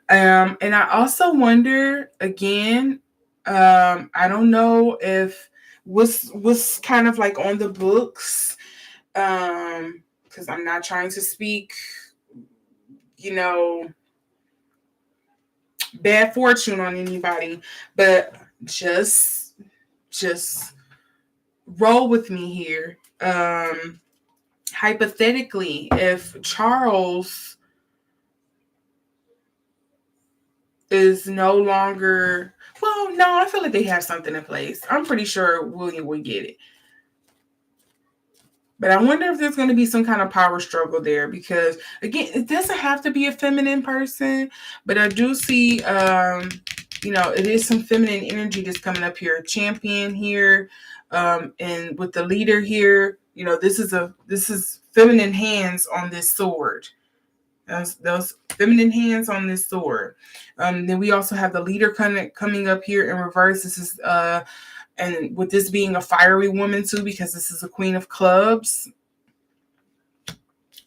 And I also wonder again, I don't know if what's kind of like on the books, because I'm not trying to speak, bad fortune on anybody, but just roll with me here. Hypothetically, if Charles is no longer, well, no, I feel like they have something in place. I'm pretty sure William would get it. But I wonder if there's going to be some kind of power struggle there because, again, it doesn't have to be a feminine person, but I do see, it is some feminine energy that's coming up here. A champion here, and with the leader here, this is feminine hands on this sword. Those feminine hands on this sword. Then we also have the leader coming up here in reverse. This is and with this being a fiery woman too, because this is a queen of clubs.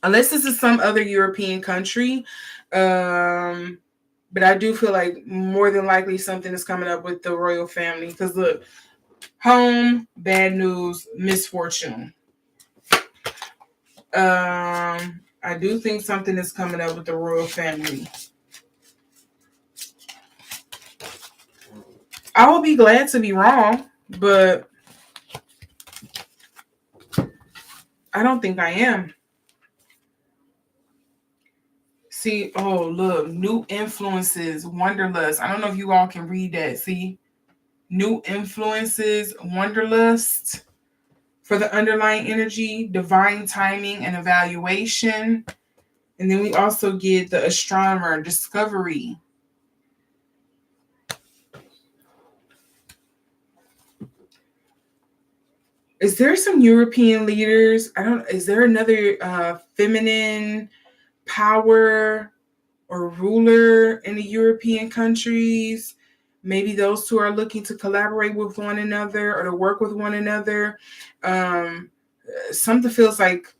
Unless this is some other European country. But I do feel like more than likely something is coming up with the royal family. Because look, home, bad news, misfortune. I do think something is coming up with the royal family. I will be glad to be wrong, but I don't think I am. See, oh, look, new influences, wanderlust. I don't know if you all can read that. See, new influences, wanderlust for the underlying energy, divine timing and evaluation. And then we also get the astronomer, discovery. Is there some European leaders? Is there another feminine power or ruler in the European countries? Maybe those two are looking to collaborate with one another or to work with one another. Something feels like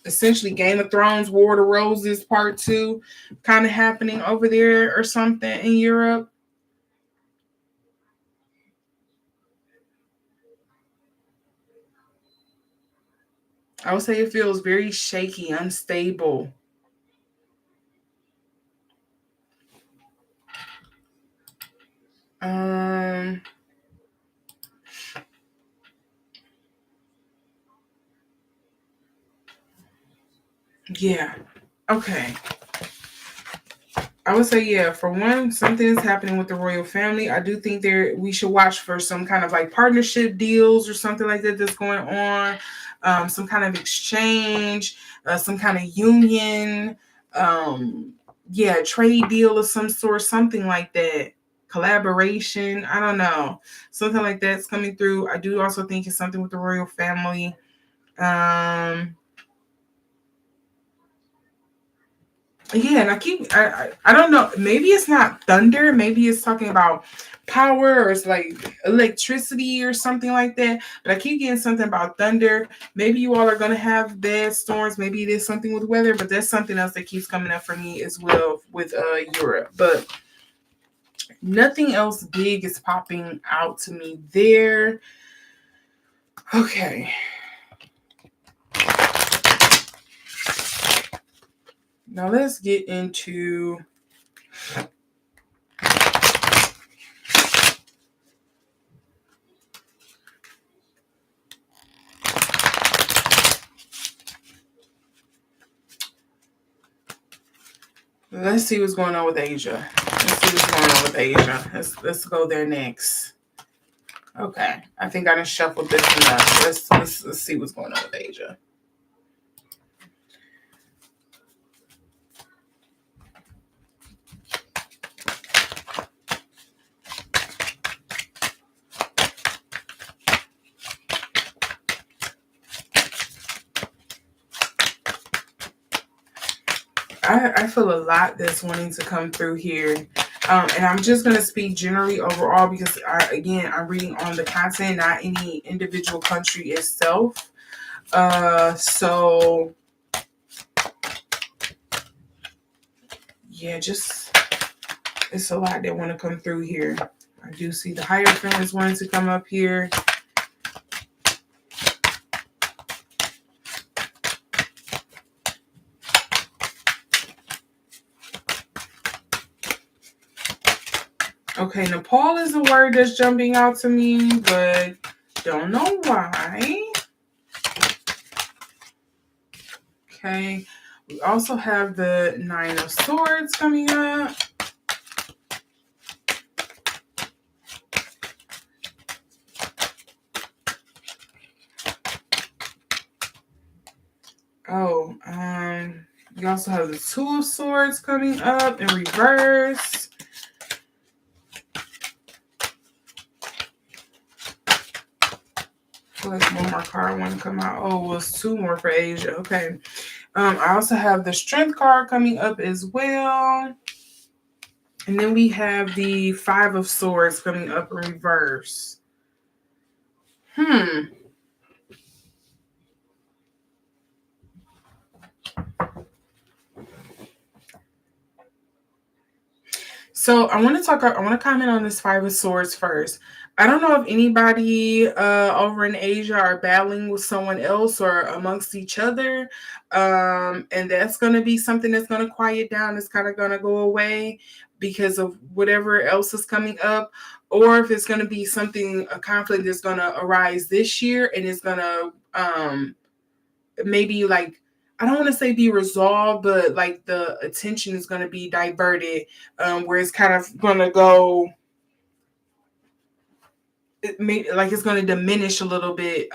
essentially Game of Thrones, War of the Roses Part 2 kind of happening over there or something in Europe. I would say it feels very shaky, unstable. Yeah. Okay. I would say, yeah, for one, something is happening with the royal family. I do think we should watch for some kind of like partnership deals or something like that that's going on. Some kind of exchange, some kind of union, trade deal of some sort, something like that. Collaboration, I don't know. Something like that's coming through. I do also think it's something with the royal family. Yeah, and I don't know, maybe it's not thunder, maybe it's talking about power or it's like electricity or something like that, but I keep getting something about thunder. Maybe you all are going to have bad storms, maybe it is something with weather, but that's something else that keeps coming up for me as well with Europe. But nothing else big is popping out to me there. Okay. Now let's get into let's see what's going on with Asia. Let's go there next. Okay, I think I done shuffled this enough. Let's see what's going on with Asia. I feel a lot that's wanting to come through here. And I'm just going to speak generally overall because, I'm reading on the content, not any individual country itself. So, yeah, just it's a lot that want to come through here. I do see the Hierophant wanting to come up here. Okay, Nepal is the word that's jumping out to me, but don't know why. Okay, we also have the Nine of Swords coming up. Oh, we also have the Two of Swords coming up in reverse. I feel like one more card want to come out. Oh, well, it's two more for Asia. Okay. I also have the Strength card coming up as well. And then we have the Five of Swords coming up in reverse. So I want to comment on this Five of Swords first. I don't know if anybody over in Asia are battling with someone else or amongst each other. And that's going to be something that's going to quiet down. It's kind of going to go away because of whatever else is coming up. Or if it's going to be something, a conflict that's going to arise this year and it's going to maybe like, I don't want to say be resolved, but like the attention is going to be diverted, where it's kind of going to go, it's going to diminish a little bit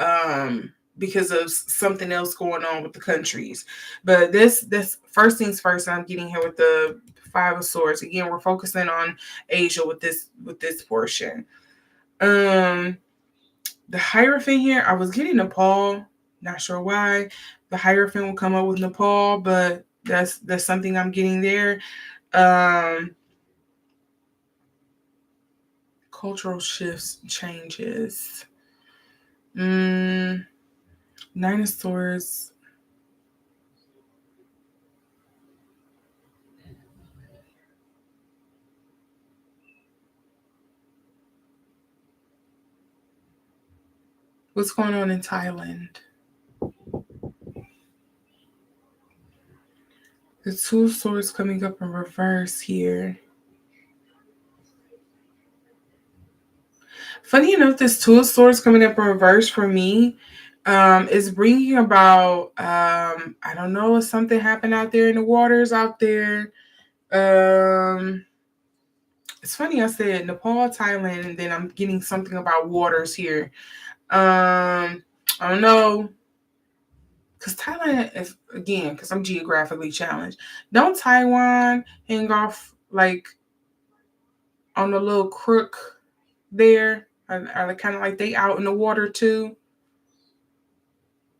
because of something else going on with the countries. But this first things first, I'm getting here with the Five of Swords. Again, we're focusing on Asia with this portion. The Hierophant here, I was getting Nepal. Not sure why the Hierophant will come up with Nepal, but that's something I'm getting there. Cultural shifts, changes. Nine of Swords. What's going on in Thailand? The Two of Swords coming up in reverse here. Funny enough, this Two of Swords coming up in reverse for me is bringing about, I don't know if something happened out there in the waters out there. It's funny I said Nepal, Thailand, and then I'm getting something about waters here. I don't know. Because Thailand is, again, because I'm geographically challenged. Don't Taiwan hang off like on the little crook there? Are they kind of like they out in the water too?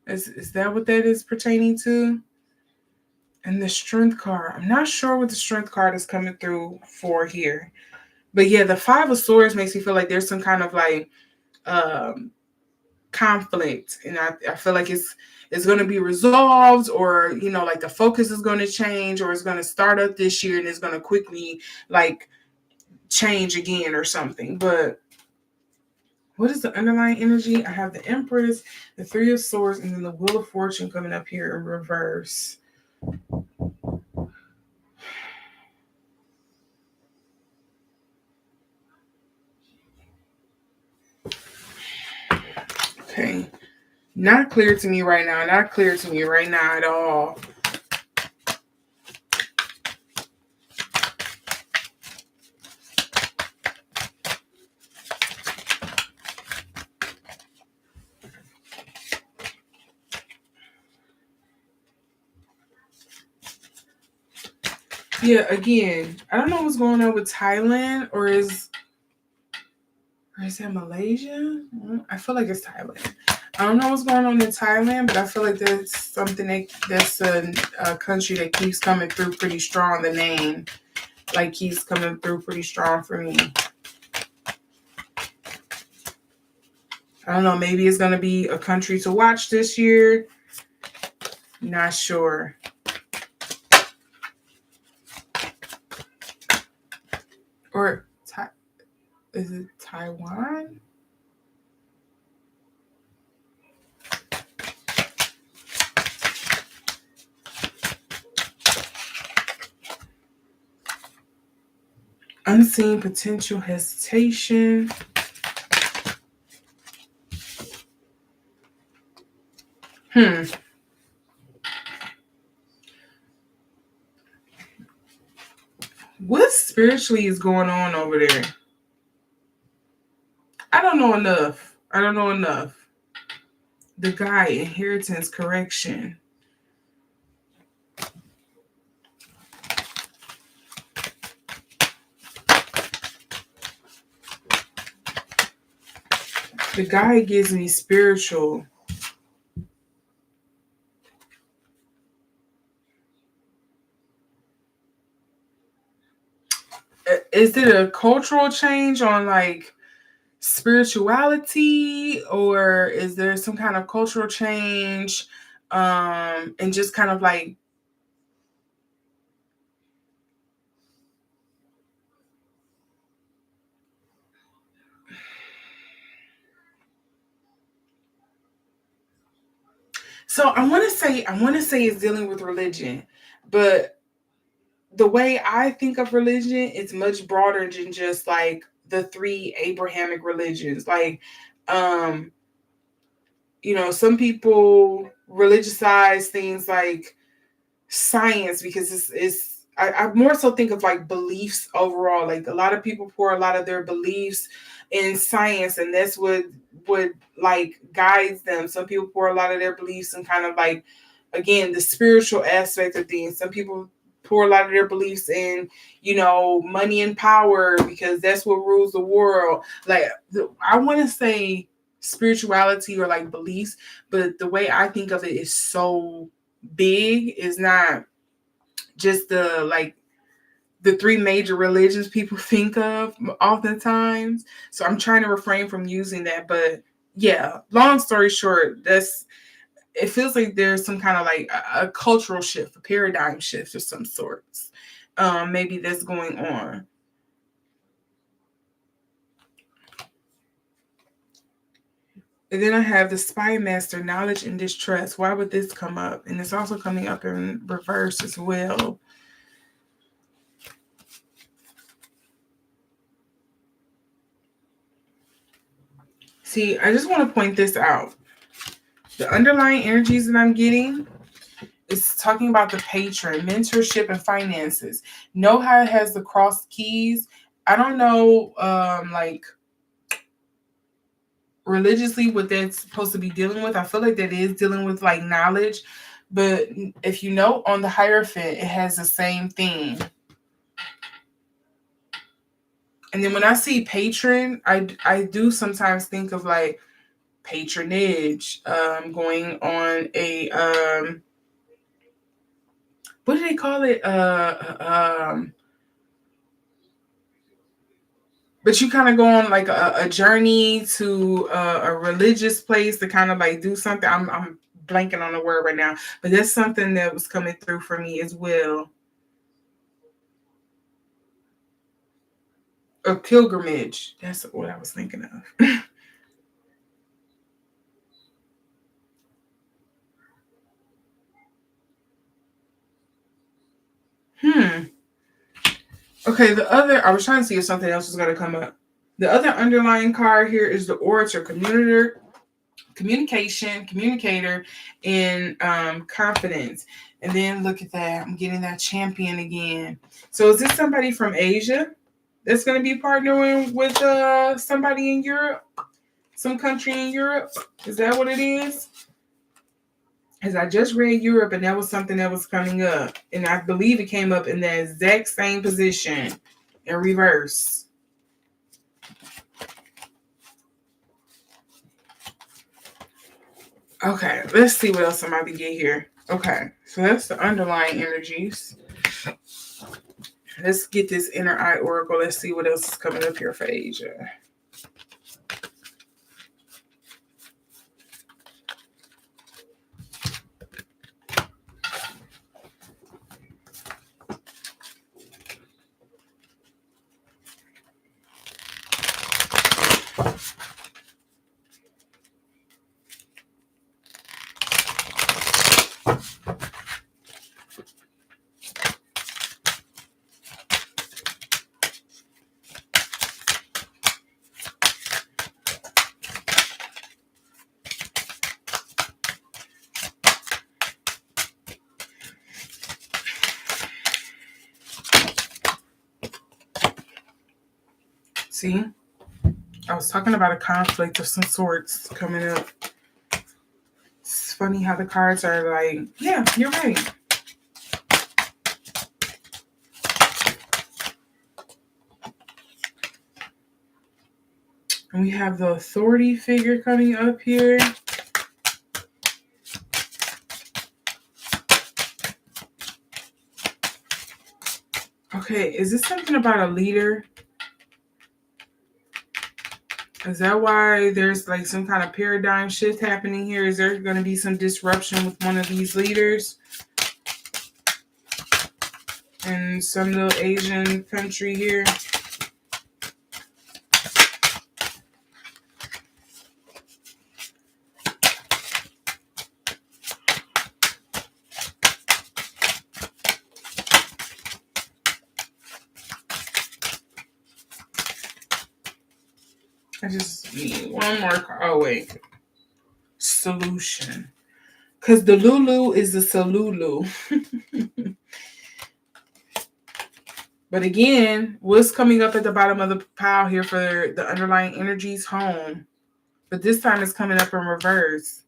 Is that what that is pertaining to? And the Strength card. I'm not sure what the Strength card is coming through for here. But yeah, the Five of Swords makes me feel like there's some kind of like conflict. And I feel like it's going to be resolved, or like the focus is going to change, or it's going to start up this year and it's going to quickly like change again or something. But what is the underlying energy? I have the Empress, the Three of Swords, and then the Wheel of Fortune coming up here in reverse. Okay. Not clear to me right now. Not clear to me right now at all. Yeah, again, I don't know what's going on with Thailand, or is that Malaysia? I feel like it's Thailand. I don't know what's going on in Thailand, but I feel like that's something that's a country that keeps coming through pretty strong. The name, like, keeps coming through pretty strong for me. I don't know. Maybe it's going to be a country to watch this year. Not sure. Or is it Taiwan? Unseen potential hesitation. What spiritually is going on over there? I don't know enough. The guy, inheritance correction. The guy gives me spiritual. Is it a cultural change on like spirituality, or is there some kind of cultural change and just kind of like So I want to say it's dealing with religion, but the way I think of religion is much broader than just like the three Abrahamic religions. Like, some people religiousize things like science because I more so think of like beliefs overall. Like a lot of people pour a lot of their beliefs in science, and that's what would like guides them. Some people pour a lot of their beliefs in kind of like, again, the spiritual aspect of things. Some people pour a lot of their beliefs in, money and power because that's what rules the world. Like I want to say spirituality or like beliefs, but the way I think of it is so big. Is not just the three major religions people think of oftentimes. So I'm trying to refrain from using that. But yeah, long story short, it feels like there's some kind of like a cultural shift, a paradigm shift of some sorts. Maybe that's going on. And then I have the Spy Master, Knowledge and Distrust. Why would this come up? And it's also coming up in reverse as well. See, I just want to point this out. The underlying energies that I'm getting is talking about the patron, mentorship, and finances. Know how it has the crossed keys. I don't know, like religiously what that's supposed to be dealing with. I feel like that is dealing with like knowledge, but if you know on the Hierophant, it has the same thing. And then when I see patron, I do sometimes think of like patronage, going on a what do they call it? But you kind of go on like a journey to a religious place to kind of like do something. I'm blanking on the word right now, but that's something that was coming through for me as well. A pilgrimage. That's what I was thinking of. Okay, I was trying to see if something else was going to come up. The other underlying card here is the Orator, communicator, and confidence. And then look at that. I'm getting that Champion again. So is this somebody from Asia that's going to be partnering with somebody in Europe? Some country in Europe? Is that what it is? Because I just read Europe and that was something that was coming up. And I believe it came up in the exact same position in reverse. Okay, let's see what else somebody get here. Okay, so that's the underlying energies. Let's get this inner eye oracle. Let's see what else is coming up here for Asia. See, I was talking about a conflict of some sorts coming up. It's funny how the cards are like, yeah, you're right. And we have the authority figure coming up here. Okay, is this something about a leader? Is that why there's like some kind of paradigm shift happening here? Is there going to be some disruption with one of these leaders in some little Asian country here? I just need one more card. Oh, wait. Solution. Because the Lulu is the Salulu. But again, what's coming up at the bottom of the pile here for the underlying energies? Home. But this time it's coming up in reverse.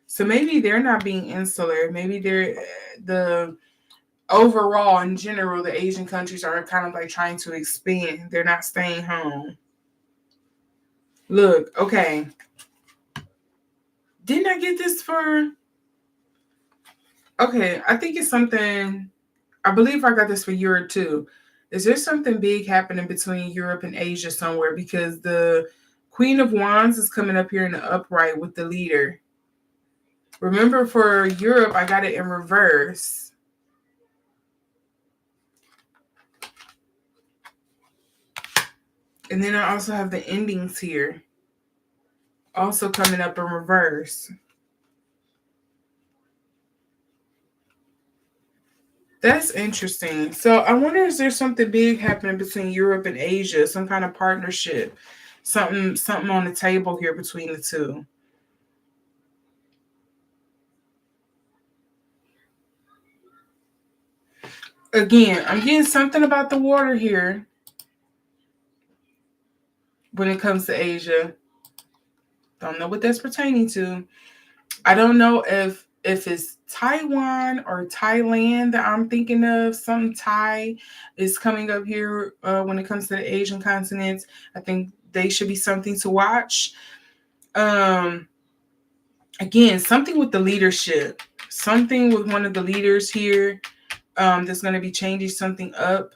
So maybe they're not being insular. Maybe they're the overall in general, the Asian countries are kind of like trying to expand. They're not staying home. Look, okay. Didn't I get this for... Okay, I think it's something... I believe I got this for Europe too. Is there something big happening between Europe and Asia somewhere? Because the Queen of Wands is coming up here in the upright with the leader. Remember, for Europe, I got it in reverse. And then I also have the endings here. Also coming up in reverse. That's interesting. So I wonder, is there something big happening between Europe and Asia? Some kind of partnership? Something on the table here between the two. Again, I'm getting something about the water here when it comes to Asia. Don't know what that's pertaining to. I don't know if it's Taiwan or Thailand that I'm thinking of. Some Thai is coming up here when it comes to the Asian continents. I think they should be something to watch. Again, something with the leadership. Something with one of the leaders here that's going to be changing something up.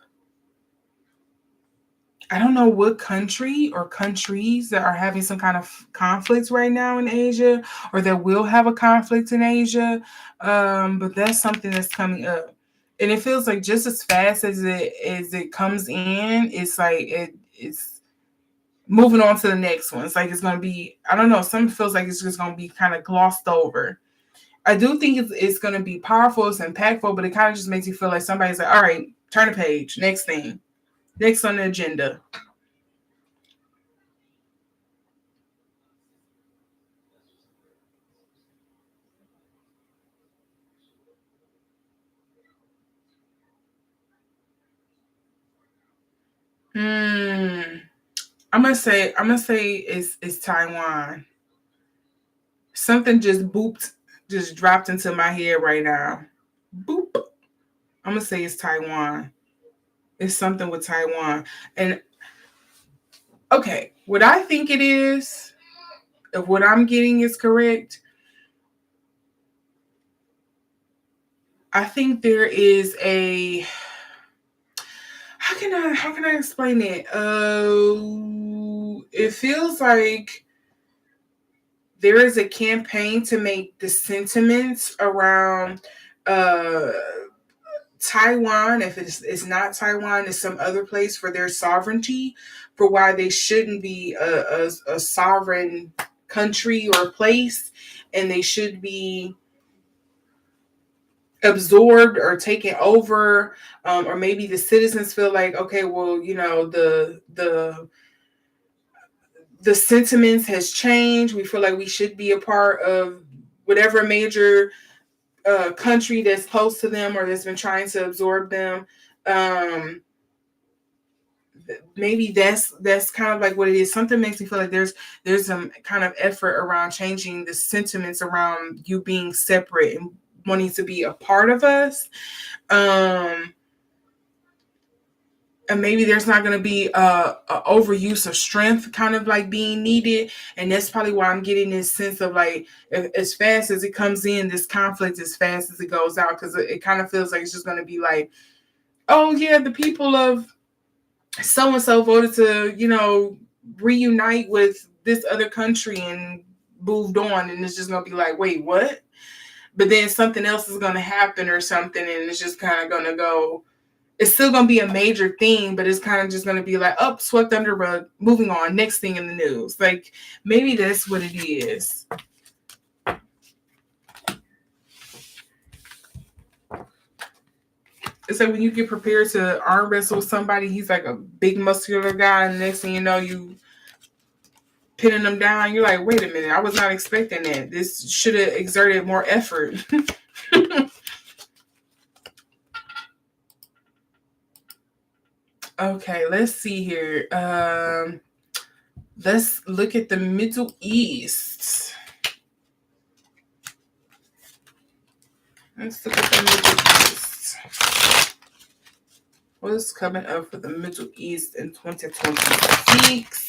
I don't know what country or countries that are having some kind of conflicts right now in Asia, or that will have a conflict in Asia. But that's something that's coming up. And it feels like just as fast as it comes in, it's like it's moving on to the next one. It's like it's going to be, I don't know, something feels like it's just going to be kind of glossed over. I do think it's going to be powerful, it's impactful, but it kind of just makes you feel like somebody's like, all right, turn the page, next thing. Next on the agenda. I'm gonna say it's Taiwan. Something just booped, just dropped into my head right now. Boop. I'm gonna say it's Taiwan. It's something with Taiwan. And okay, what I think it is, if what I'm getting is correct, I think there is a, how can I explain it? It feels like there is a campaign to make the sentiments around Taiwan, if it's not Taiwan, it's some other place, for their sovereignty, for why they shouldn't be a sovereign country or place, and they should be absorbed or taken over, or maybe the citizens feel like, okay, well, you know, the sentiments has changed. We feel like we should be a part of whatever major country that's close to them or that's been trying to absorb them. Maybe that's kind of like what it is. Something makes me feel like there's some kind of effort around changing the sentiments around you being separate and wanting to be a part of us. And maybe there's not going to be a overuse of strength kind of like being needed. And that's probably why I'm getting this sense of like, as fast as it comes in, this conflict, as fast as it goes out, because it kind of feels like it's just going to be like, oh yeah, the people of so-and-so voted to, you know, reunite with this other country and moved on. And it's just going to be like, wait, what? But then something else is going to happen or something. And it's just kind of going to go, it's still going to be a major thing, but it's kind of just going to be like, oh, swept under rug, moving on, next thing in the news. Like, maybe that's what it is. It's like when you get prepared to arm wrestle with somebody, he's like a big muscular guy, and the next thing you know, you pinning them down. You're like, wait a minute, I was not expecting that. This should have exerted more effort. Okay, let's see here. Let's look at the Middle East. Let's look at the Middle East. What's coming up for the Middle East in 2026?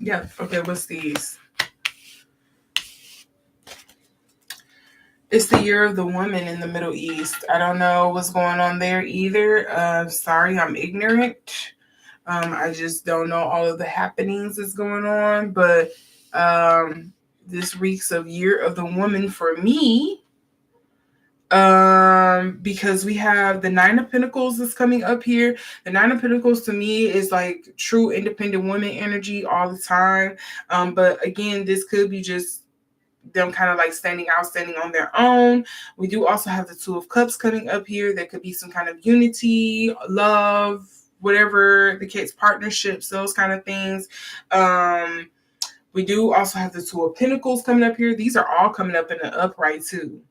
Yeah, okay, what's these? It's the year of the woman in the Middle East. I don't know what's going on there either. Sorry, I'm ignorant. I just don't know all of the happenings that's going on, but this reeks of year of the woman for me. Because we have the Nine of Pentacles that's coming up here. The Nine of Pentacles to me is like true independent woman energy all the time. But again, this could be just them kind of like standing on their own. We do also have the Two of Cups coming up here. There could be some kind of unity, love, whatever the case, partnerships, those kind of things. We do also have the Two of Pentacles coming up here. These are all coming up in the upright too.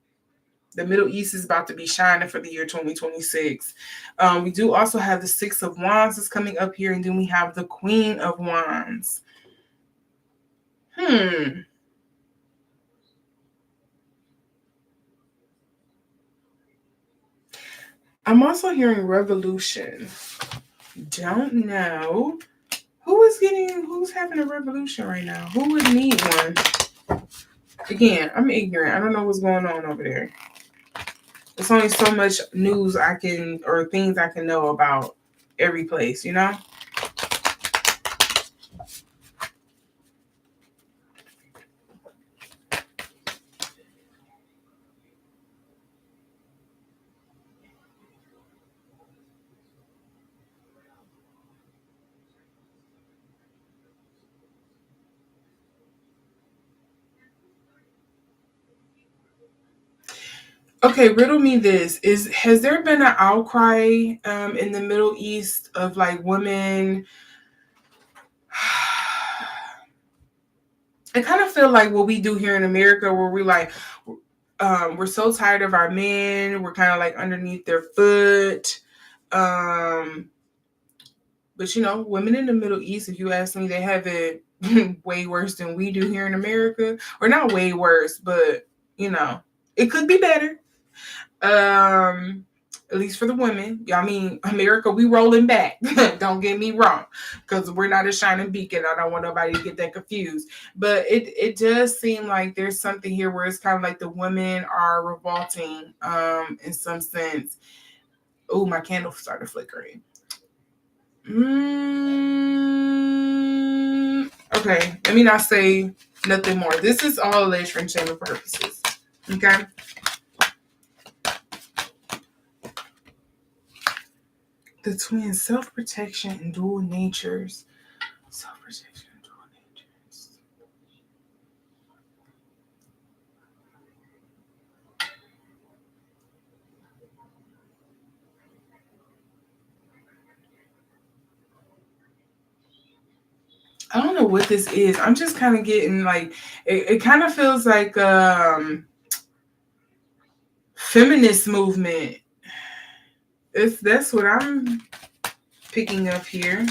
The Middle East is about to be shining for the year 2026. We do also have the Six of Wands that's coming up here, and then we have the Queen of Wands. I'm also hearing revolution. Don't know. Who's having a revolution right now? Who would need one? Again, I'm ignorant. I don't know what's going on over there. There's only so much news or things I can know about every place, you know? Okay, riddle me this. Has there been an outcry in the Middle East of like women? I kind of feel like what we do here in America, where we like, we're so tired of our men. We're kind of like underneath their foot. But you know, women in the Middle East, if you ask me, they have it way worse than we do here in America. Or not way worse, but you know, it could be better. At least for the women. I mean, America, we rolling back. Don't get me wrong, because we're not a shining beacon. I don't want nobody to get that confused. But it does seem like there's something here where it's kind of like the women are revolting in some sense. Oh, my candle started flickering. Okay, let me not say nothing more. This is all alleged for entertainment purposes. Okay. The twins, self-protection and dual natures. Self-protection and dual natures. I don't know what this is. I'm just kind of getting like, it kind of feels like feminist movement. That's what I'm picking up here.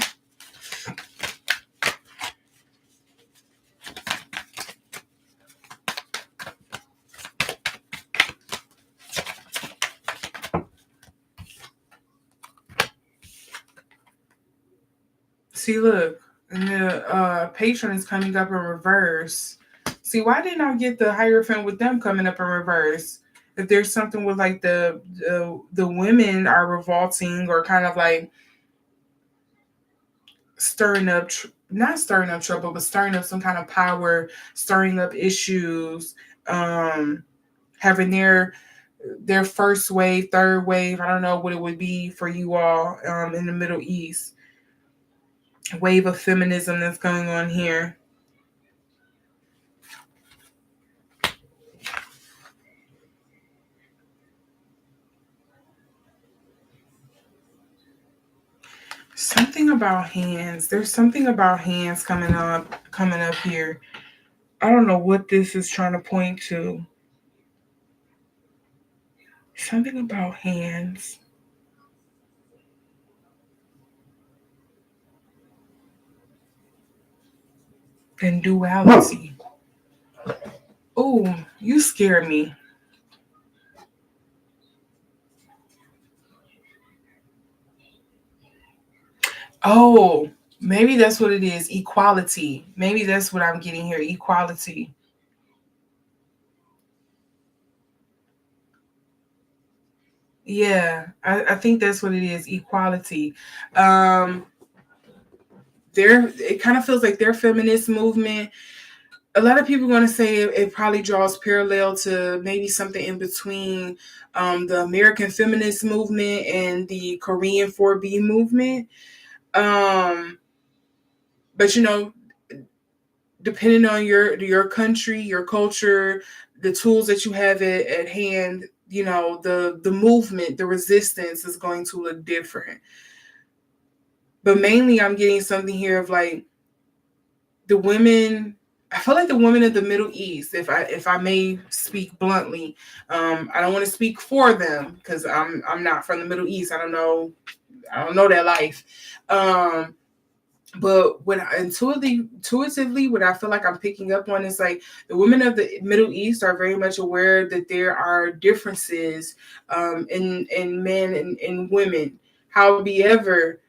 See, look, and the patron is coming up in reverse. See, why didn't I get the Hierophant with them coming up in reverse? If there's something with like the women are revolting or kind of like stirring up, not stirring up trouble, but stirring up some kind of power, stirring up issues, having their first wave, third wave. I don't know what it would be for you all in the Middle East. Wave of feminism that's going on here. Something about hands. There's something about hands coming up here. I don't know what this is trying to point to. Something about hands. And duality. Oh, you scare me. Oh, maybe that's what it is. Equality. Maybe that's what I'm getting here. Equality. Yeah, I think that's what it is. Equality. It kind of feels like their feminist movement. A lot of people are going to say it probably draws parallel to maybe something in between the American feminist movement and the Korean 4B movement. But depending on your country, your culture, the tools that you have at hand, the movement, the resistance is going to look different. But mainly I'm getting something here of like the women. I feel like the women of the Middle East, if I may speak bluntly, I don't want to speak for them because I'm not from the Middle East. I don't know that life. But what intuitively, what I feel like I'm picking up on is like the women of the Middle East are very much aware that there are differences in men and women. However,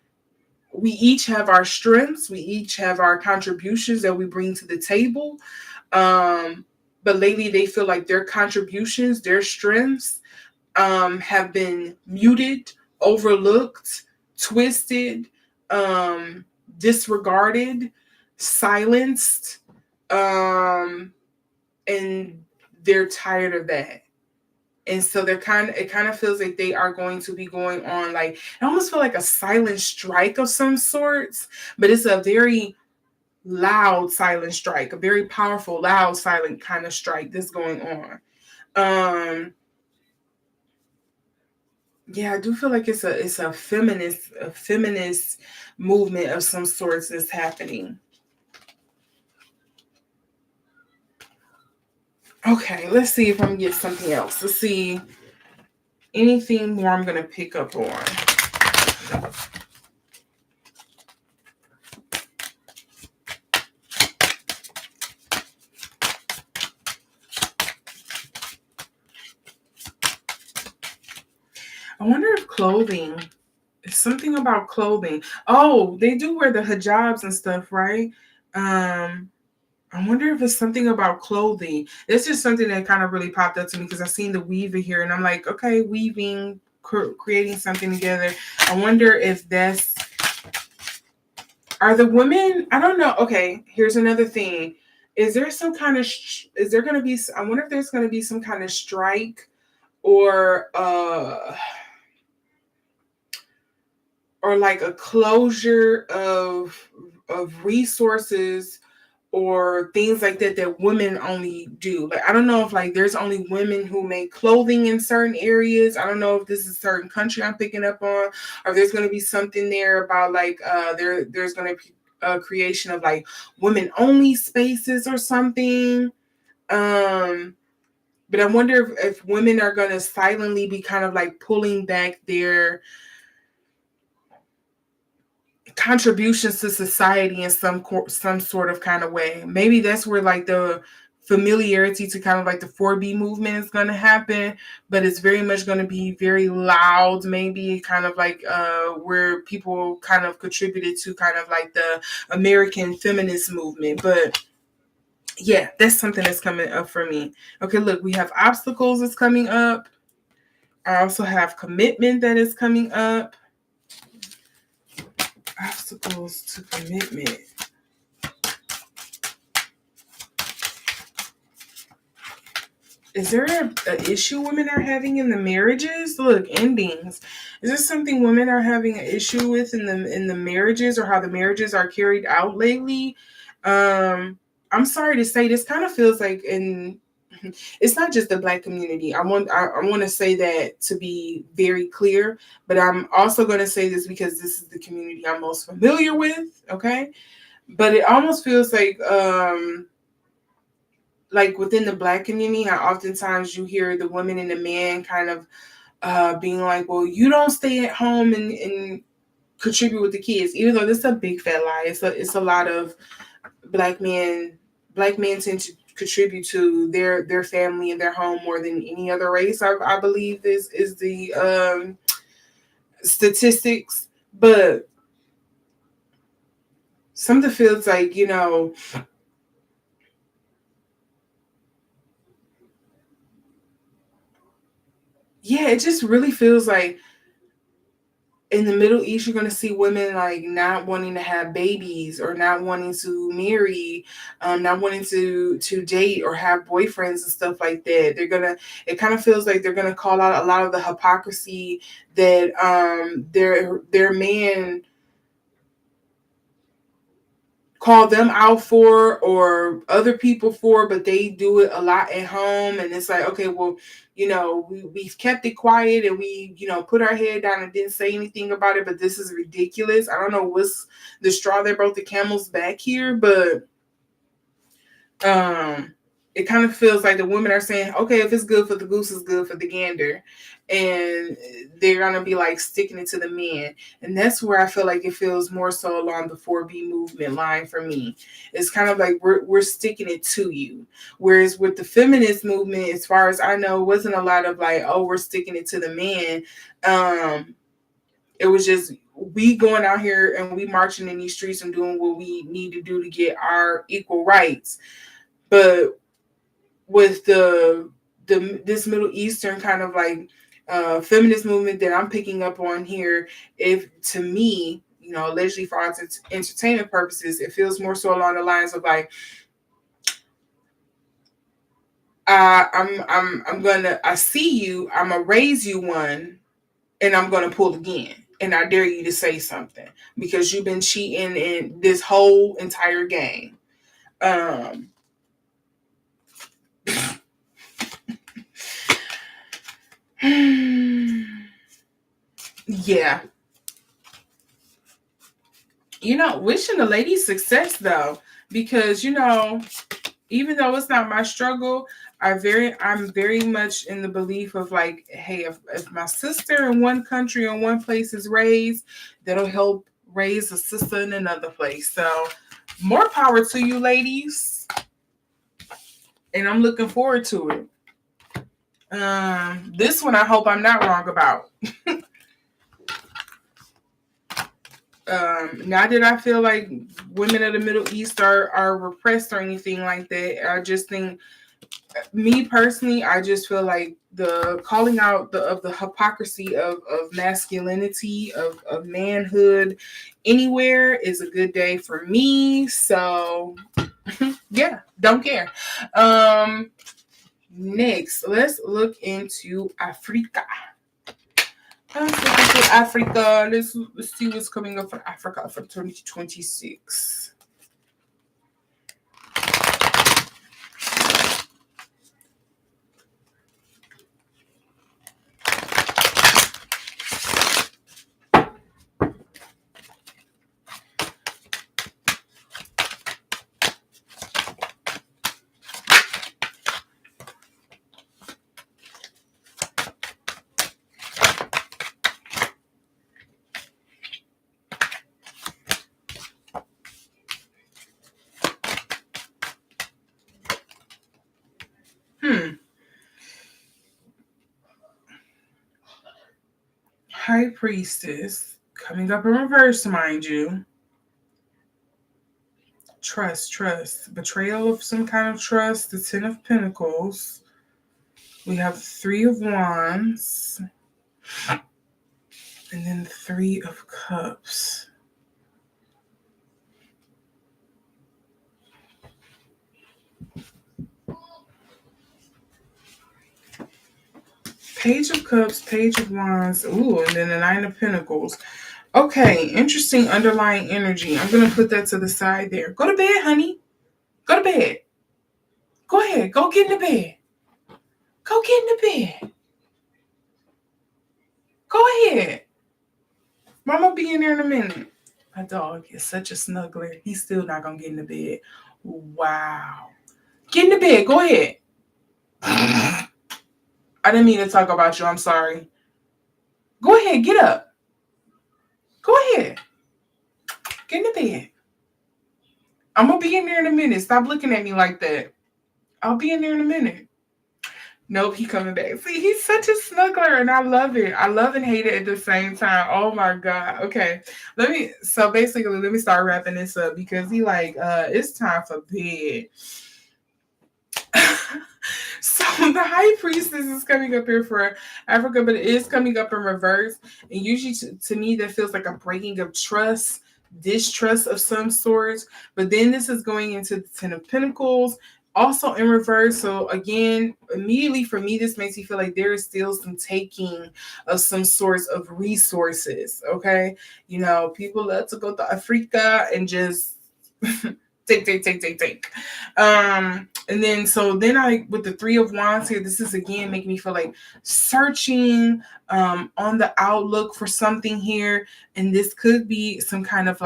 we each have our strengths. We each have our contributions that we bring to the table. But lately, they feel like their contributions, their strengths, have been muted, overlooked, twisted, disregarded, silenced, and they're tired of that. And so it kind of feels like they are going to be going on, like, I almost feel like a silent strike of some sorts, but it's a very loud silent strike, a very powerful, loud, silent kind of strike that's going on. Yeah, I do feel like it's a feminist movement of some sorts that's happening. Okay, let's see if I can get something else. Let's see anything more I'm gonna pick up on. I wonder if clothing. It's something about clothing. Oh, they do wear the hijabs and stuff, right? I wonder if it's something about clothing. It's just something that kind of really popped up to me because I've seen the weaver here, and I'm like, okay, weaving, creating something together. I wonder if are the women? I don't know. Okay, here's another thing. Is there some kind of? Is there going to be? I wonder if there's going to be some kind of strike or like a closure of resources or things like that women only do. Like, I don't know if like there's only women who make clothing in certain areas. I don't know if this is a certain country I'm picking up on, or if there's going to be something there about like there's going to be a creation of like women only spaces or something. But I wonder if women are going to silently be kind of like pulling back their contributions to society in some sort of kind of way. Maybe that's where like the familiarity to kind of like the 4B movement is going to happen, but it's very much going to be very loud, maybe kind of like where people kind of contributed to kind of like the American feminist movement. But yeah, that's something that's coming up for me. Okay, look, we have obstacles that's coming up. I also have commitment that is coming up. Obstacles to commitment. Is there an issue women are having in the marriages? Look, endings. Is this something women are having an issue with in the marriages, or how the marriages are carried out lately? I'm sorry to say, this kind of feels like it's not just the Black community. I want to say that to be very clear, but I'm also going to say this because this is the community I'm most familiar with. Okay, but it almost feels like within the Black community, how oftentimes you hear the woman and the man kind of being like, well, you don't stay at home and contribute with the kids, even though this is a big fat lie. It's a lot of Black men tend to contribute to their family and their home more than any other race. I believe is the statistics, but something feels like, yeah, it just really feels like in the Middle East, you're going to see women like not wanting to have babies, or not wanting to marry, not wanting to date or have boyfriends and stuff like that. It kind of feels like they're gonna call out a lot of the hypocrisy that their man call them out for, or other people for, but they do it a lot at home. And it's like, okay, well, we've kept it quiet, and we, put our head down and didn't say anything about it, but this is ridiculous. I don't know what's the straw that broke the camel's back here, but it kind of feels like the women are saying, okay, if it's good for the goose, it's good for the gander. And they're going to be like sticking it to the men. And that's where I feel like it feels more so along the 4B movement line for me. It's kind of like we're sticking it to you. Whereas with the feminist movement, as far as I know, wasn't a lot of like, oh, we're sticking it to the man. It was just we going out here and we marching in these streets and doing what we need to do to get our equal rights. But with this Middle Eastern kind of like feminist movement that I'm picking up on here, if to me, allegedly for entertainment purposes, it feels more so along the lines of like, I see you, I'm gonna raise you one, and I'm gonna pull again. And I dare you to say something because you've been cheating in this whole entire game. Yeah. Wishing the ladies success though, because even though it's not my struggle, I'm very much in the belief of like, hey, if my sister in one country or one place is raised, that'll help raise a sister in another place. So more power to you, ladies. And I'm looking forward to it. This one I hope I'm not wrong about. Not that I feel like women of the Middle East are repressed or anything like that. I just think, me personally, I just feel like the calling out of the hypocrisy of masculinity, of manhood anywhere is a good day for me. So yeah, don't care. Next, let's look into Africa. Let's see what's coming up for Africa for 2026. High Priestess, coming up in reverse, mind you. Trust. Betrayal of some kind of trust, the Ten of Pentacles. We have Three of Wands. And then the Three of Cups. Page of Cups, Page of Wands, ooh, and then the Nine of Pentacles. Okay, interesting underlying energy. I'm going to put that to the side there. Go to bed, honey. Go to bed. Go ahead. Go get in the bed. Go get in the bed. Go ahead. Mama be in there in a minute. My dog is such a snuggler. He's still not going to get in the bed. Wow. Get in the bed. Go ahead. I didn't mean to talk about you. I'm sorry. Go ahead. Get up. Go ahead. Get in the bed. I'm going to be in there in a minute. Stop looking at me like that. I'll be in there in a minute. Nope, he coming back. See, he's such a snuggler, and I love it. I love and hate it at the same time. Oh my God. Okay. So basically, let me start wrapping this up because he it's time for bed. So the High Priestess is coming up here for Africa, but it is coming up in reverse. And usually to me, that feels like a breaking of trust, distrust of some sorts. But then this is going into the Ten of Pentacles, also in reverse. So again, immediately for me, this makes me feel like there is still some taking of some sorts of resources. Okay. You know, people love to go to Africa and just take. And then with the Three of Wands here, this is again making me feel like searching on the outlook for something here. And this could be some kind of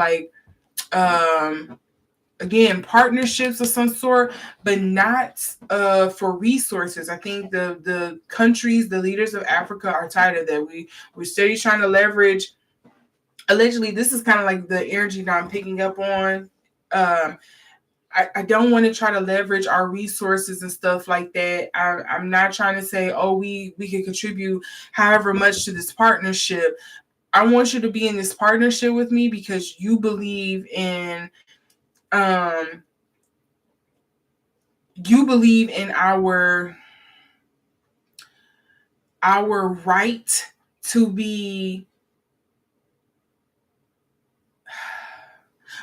again, partnerships of some sort, but not for resources. I think the countries, the leaders of Africa are tired of that. We're steady trying to leverage. Allegedly, this is kind of like the energy that I'm picking up on. I don't want to try to leverage our resources and stuff like that. I'm not trying to say, oh, we can contribute however much to this partnership. I want you to be in this partnership with me because you believe in our right to be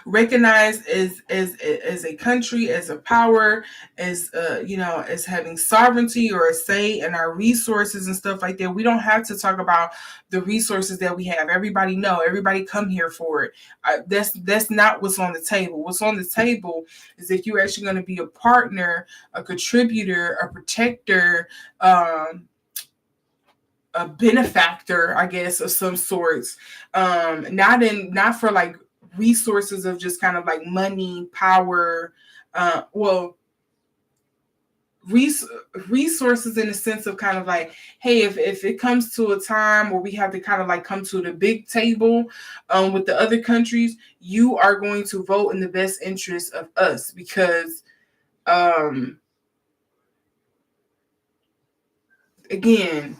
recognized as a country, as a power, as as having sovereignty or a say in our resources and stuff like that. We don't have to talk about the resources that we have. Everybody come here for it. That's not what's on the table. What's on the table is if you're actually going to be a partner, a contributor, a protector, a benefactor, I guess, of some sorts. Not for like resources of just kind of like money, power, resources in the sense of kind of like, hey, if it comes to a time where we have to kind of like come to the big table with the other countries, you are going to vote in the best interest of us because again,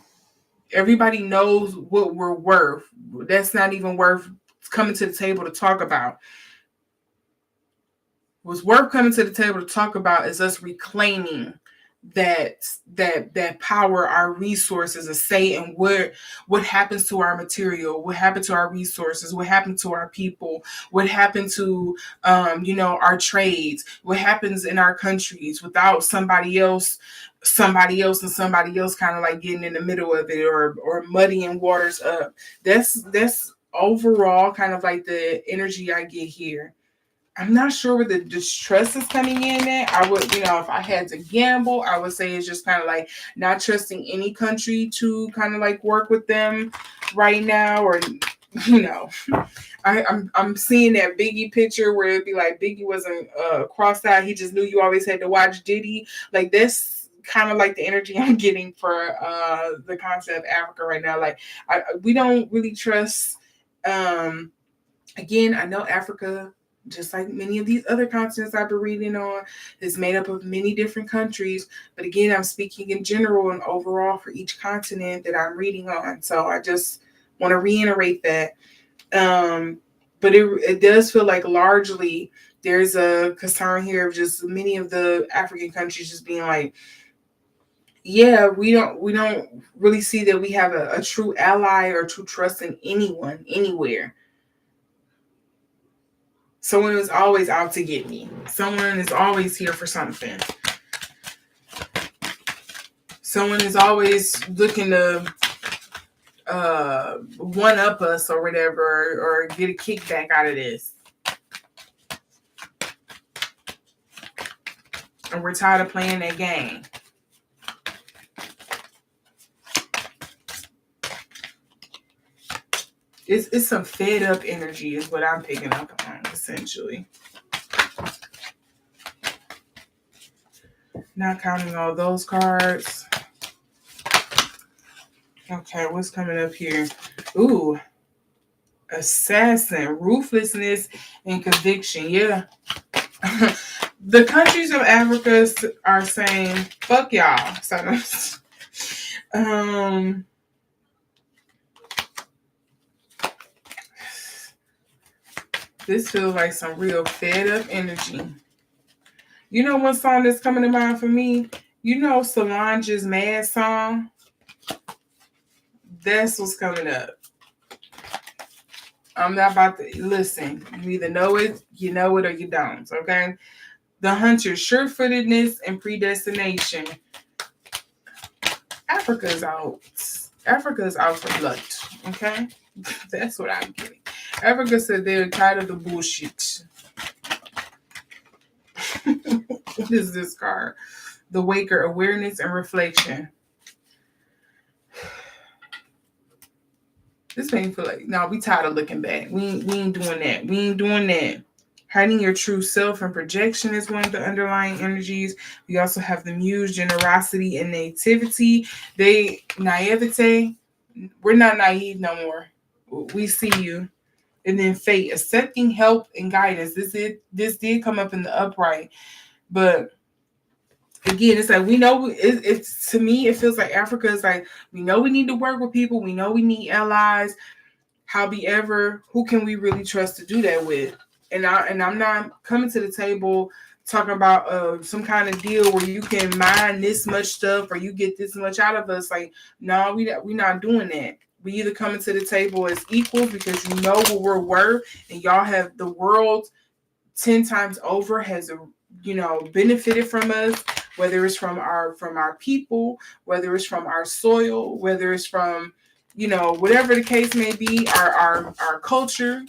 everybody knows what we're worth. That's not even worth coming to the table to talk about. What's worth coming to the table to talk about is us reclaiming that power, our resources, a say in what happens to our material, what happened to our resources, what happened to our people, what happened to our trades, what happens in our countries without somebody else kind of like getting in the middle of it or muddying waters up. That's overall kind of like the energy I get here. I'm not sure where the distrust is coming in at. I would, if I had to gamble, I would say it's just kind of like not trusting any country to kind of like work with them right now, or I'm seeing that Biggie picture where it'd be like Biggie wasn't crossed out. He just knew you always had to watch Diddy. Like this kind of like the energy I'm getting for the concept of Africa right now. Like we don't really trust. Again, I know Africa, just like many of these other continents I've been reading on, is made up of many different countries. But again, I'm speaking in general and overall for each continent that I'm reading on. So I just want to reiterate that. But it does feel like largely there's a concern here of just many of the African countries just being like, yeah, we don't really see that we have a true ally or true trust in anyone, anywhere. Someone is always out to get me. Someone is always here for something. Someone is always looking to one up us or whatever, or get a kickback out of this. And we're tired of playing that game. It's some fed up energy is what I'm picking up on, essentially. Not counting all those cards. Okay, what's coming up here? Ooh. Assassin, ruthlessness, and conviction. Yeah. The countries of Africa are saying, fuck y'all. This feels like some real fed up energy. You know one song that's coming to mind for me? You know Solange's Mad song? That's what's coming up. I'm not about to listen. You either know it, or you don't, okay? The hunter's sure-footedness and predestination. Africa is out. Africa is out for blood, okay? That's what I'm getting. Africa said they're tired of the bullshit. What is this card? The Waker, awareness and reflection. This makes me feel like, no, we tired of looking back. We ain't doing that. We ain't doing that. Hiding your true self and projection is one of the underlying energies. We also have the muse, generosity, and naivety. Naivete. We're not naive no more. We see you. And then fate, accepting help and guidance. This did come up in the upright, but again, it's like we know. It's to me, it feels like Africa is like we know we need to work with people. We know we need allies. However, who can we really trust to do that with? And I'm not coming to the table talking about some kind of deal where you can mine this much stuff or you get this much out of us. Like, no, we not doing that. We either coming to the table as equals because you know what we're worth, and y'all have the world 10 times over has benefited from us, whether it's from our people, whether it's from our soil, whether it's from whatever the case may be, our culture.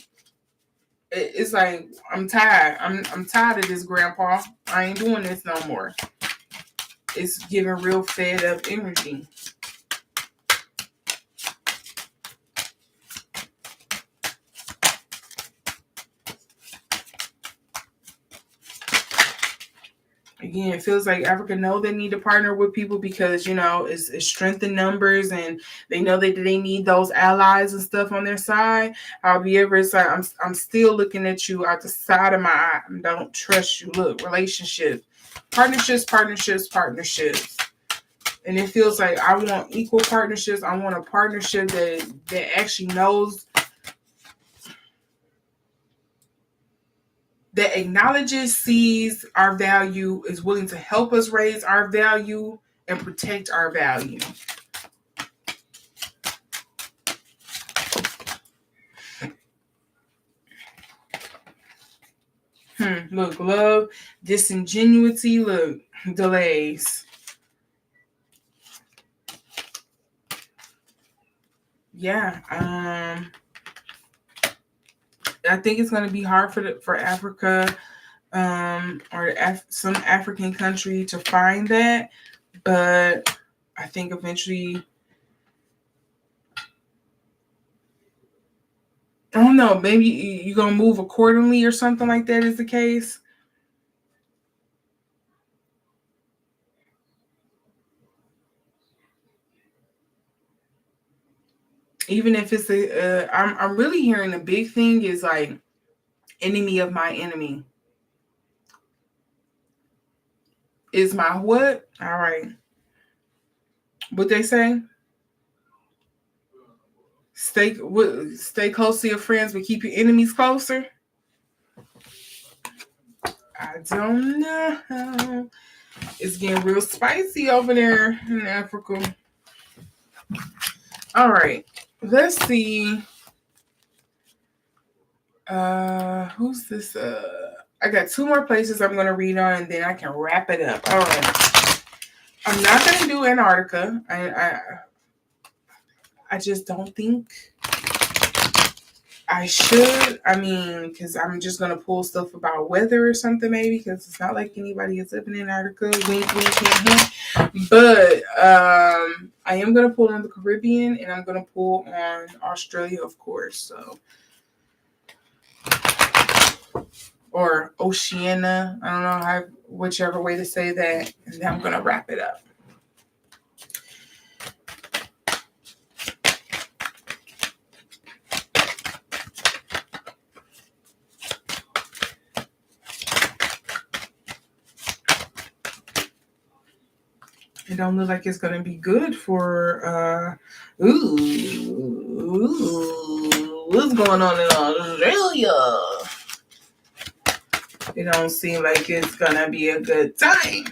It's like I'm tired. I'm tired of this, Grandpa. I ain't doing this no more. It's giving real fed up energy. Again, it feels like Africa know they need to partner with people because, it's strength in numbers and they know that they need those allies and stuff on their side. However, it's like I'm still looking at you out the side of my eye. I don't trust you. Look, relationships, partnerships. And it feels like I want equal partnerships. I want a partnership that actually knows, that acknowledges, sees our value, is willing to help us raise our value and protect our value. Look, love, disingenuity, look, delays. Yeah, I think it's going to be hard for Africa or some African country to find that. But I think eventually, I don't know, maybe you're going to move accordingly or something like that is the case. Even if it's I'm really hearing a big thing is like enemy of my enemy. Is my what? All right. What they say? Stay close to your friends, but keep your enemies closer. I don't know. It's getting real spicy over there in Africa. All right. Let's see. Who's this? I got two more places I'm going to read on, and then I can wrap it up. All right. I'm not going to do Antarctica. I just don't think I should. I mean, because I'm just going to pull stuff about weather or something maybe, because it's not like anybody is living in Antarctica. Wink, wink, hint, hint. But I am going to pull on the Caribbean, and I'm going to pull on Australia, of course. So, or Oceania. I don't know whichever way to say that. And then I'm going to wrap it up. It don't look like it's going to be good for, what's going on in Australia? It don't seem like it's going to be a good time.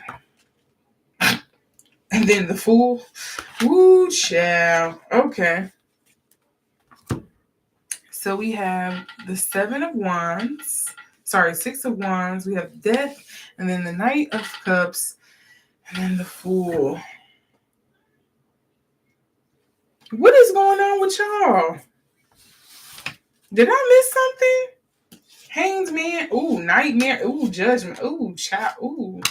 And then the Fool. Woo, child. Okay. So we have the Seven of Wands. Sorry, Six of Wands. We have Death. And then the Knight of Cups. And then the Fool. What is going on with y'all? Did I miss something? Hanged Man. Ooh, Nightmare. Ooh, Judgment. Ooh, child. Ooh.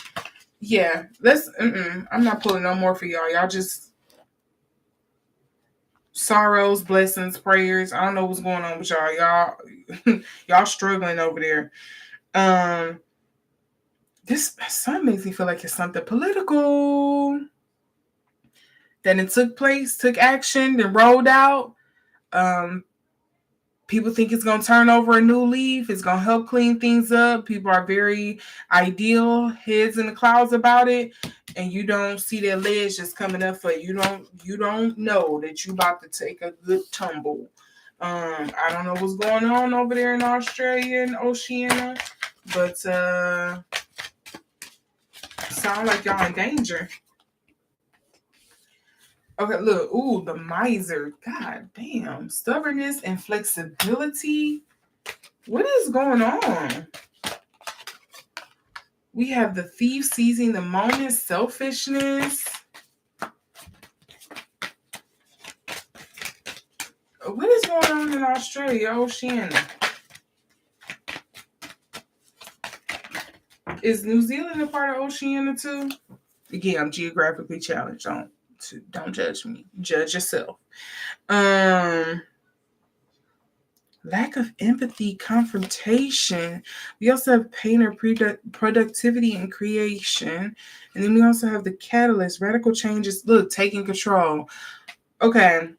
Yeah, let's. I'm not pulling no more for y'all. Y'all just sorrows, blessings, prayers. I don't know what's going on with y'all. Y'all struggling over there. This sun makes me feel like it's something political. Then it took place, took action, then rolled out. People think it's going to turn over a new leaf. It's going to help clean things up. People are very ideal, heads in the clouds about it. And you don't see their legs just coming up for you. You don't know that you about to take a good tumble. I don't know what's going on over there in Australia and Oceania, but sound like y'all in danger. Okay, look. Ooh, the miser. God damn. Stubbornness and flexibility. What is going on? We have the thief seizing the moment, selfishness. What is going on in Australia, Oceania? Is New Zealand a part of Oceania too? Again, I'm geographically challenged. Don't judge me. Judge yourself. Lack of empathy, confrontation. We also have pain or productivity and creation. And then we also have the catalyst, radical changes. Look, taking control. Okay.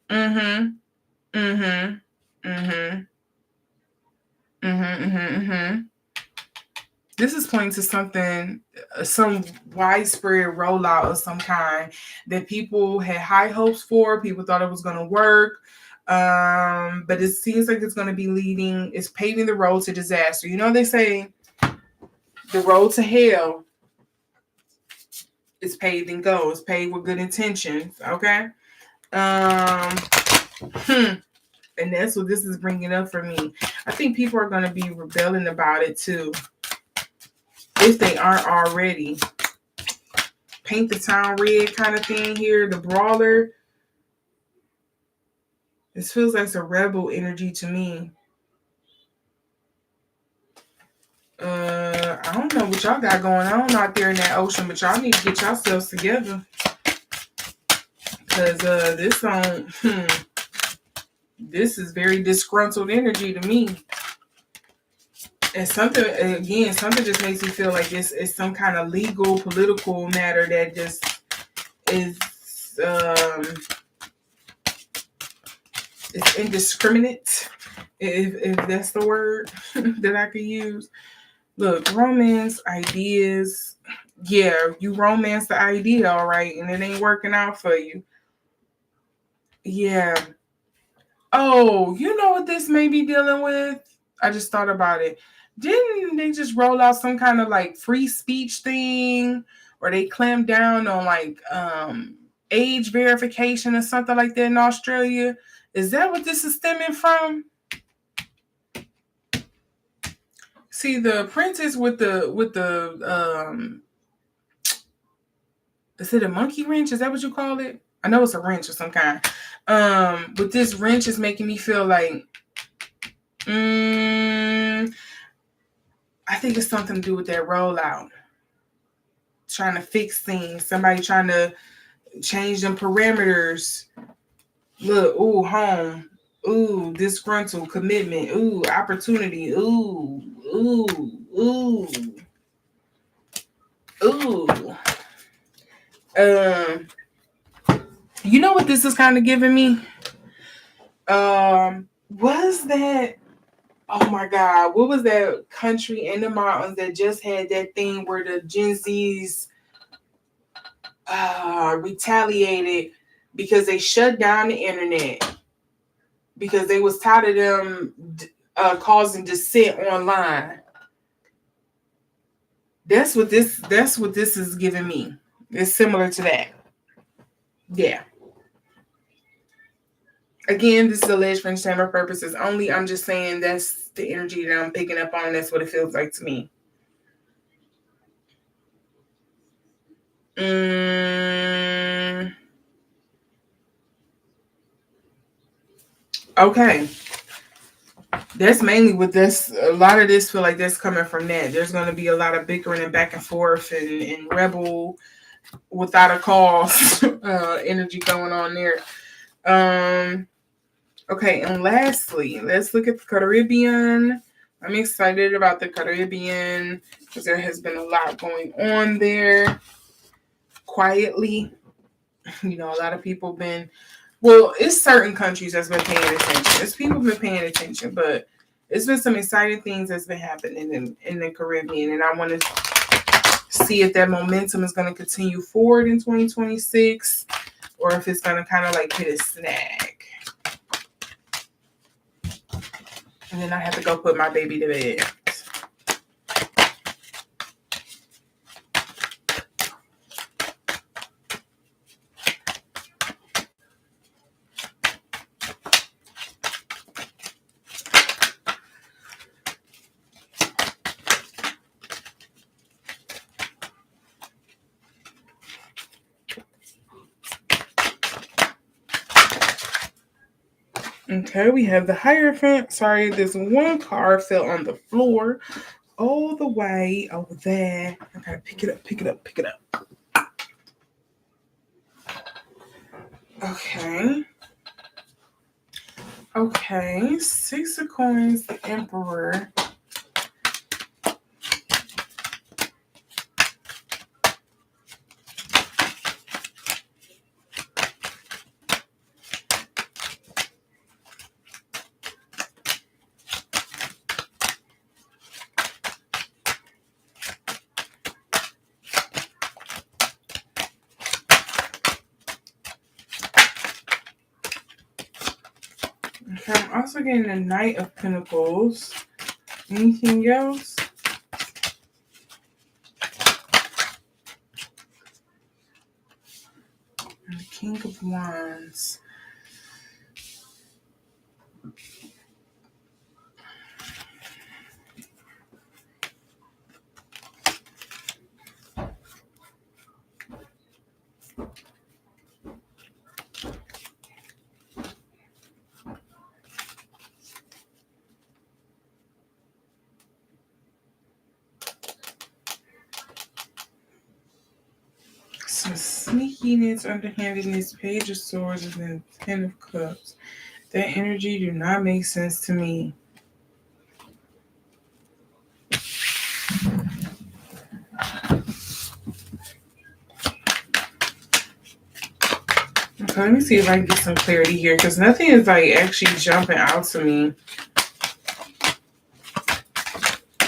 This is pointing to something, some widespread rollout of some kind that people had high hopes for. People thought it was going to work. But it seems like it's going to be it's paving the road to disaster. You know, they say the road to hell is paved and goes, paved with good intentions. Okay. And that's what this is bringing up for me. I think people are going to be rebelling about it too, if they aren't already. Paint the town red kind of thing here. The brawler. This feels like a rebel energy to me. I don't know what y'all got going on out there in that ocean, but y'all need to get yourselves together. Because this is very disgruntled energy to me. And something just makes me feel like it's some kind of legal, political matter that just is it's indiscriminate, if that's the word that I could use. Look, romance, ideas. Yeah, you romance the idea, all right, and it ain't working out for you. Yeah. Oh, you know what this may be dealing with? I just thought about it. Didn't they just roll out some kind of like free speech thing, or they clamped down on like age verification or something like that in Australia? Is that what this is stemming from? See, the apprentice with the Is it a monkey wrench? Is that what you call it? I know it's a wrench of some kind. But this wrench is making me feel like, I think it's something to do with that rollout. Trying to fix things. Somebody trying to change them parameters. Look, ooh, home. Ooh, disgruntled, commitment. Ooh, opportunity. Ooh, ooh, ooh, ooh. You know what this is kind of giving me? Was that, oh my God, what was that country in the mountains that just had that thing where the Gen Zs retaliated because they shut down the internet because they was tired of them causing dissent online. That's what this is giving me. It's similar to that. Yeah. Again, this is alleged for entertainment purposes only. I'm just saying that's the energy that I'm picking up on. That's what it feels like to me. Okay. That's mainly what this, a lot of this feel like that's coming from that. There's going to be a lot of bickering and back and forth and rebel without a cause energy going on there. Okay, and lastly, let's look at the Caribbean. I'm excited about the Caribbean because there has been a lot going on there quietly. You know, a lot of people been, well, it's certain countries that's been paying attention. It's people been paying attention, but it's been some exciting things that's been happening in the Caribbean, and I want to see if that momentum is going to continue forward in 2026 or if it's going to kind of like hit a snag. And then I have to go put my baby to bed. Okay, we have the Hierophant. Sorry, this one card fell on the floor all the way over there. I gotta pick it up. Okay, Six of Coins, the Emperor. Okay, I'm also getting the Knight of Pentacles. Anything else? And the King of Wands. Some sneakiness, underhandedness, Page of Swords, and then Ten of Cups. That energy do not make sense to me. Okay, let me see if I can get some clarity here, because nothing is like actually jumping out to me,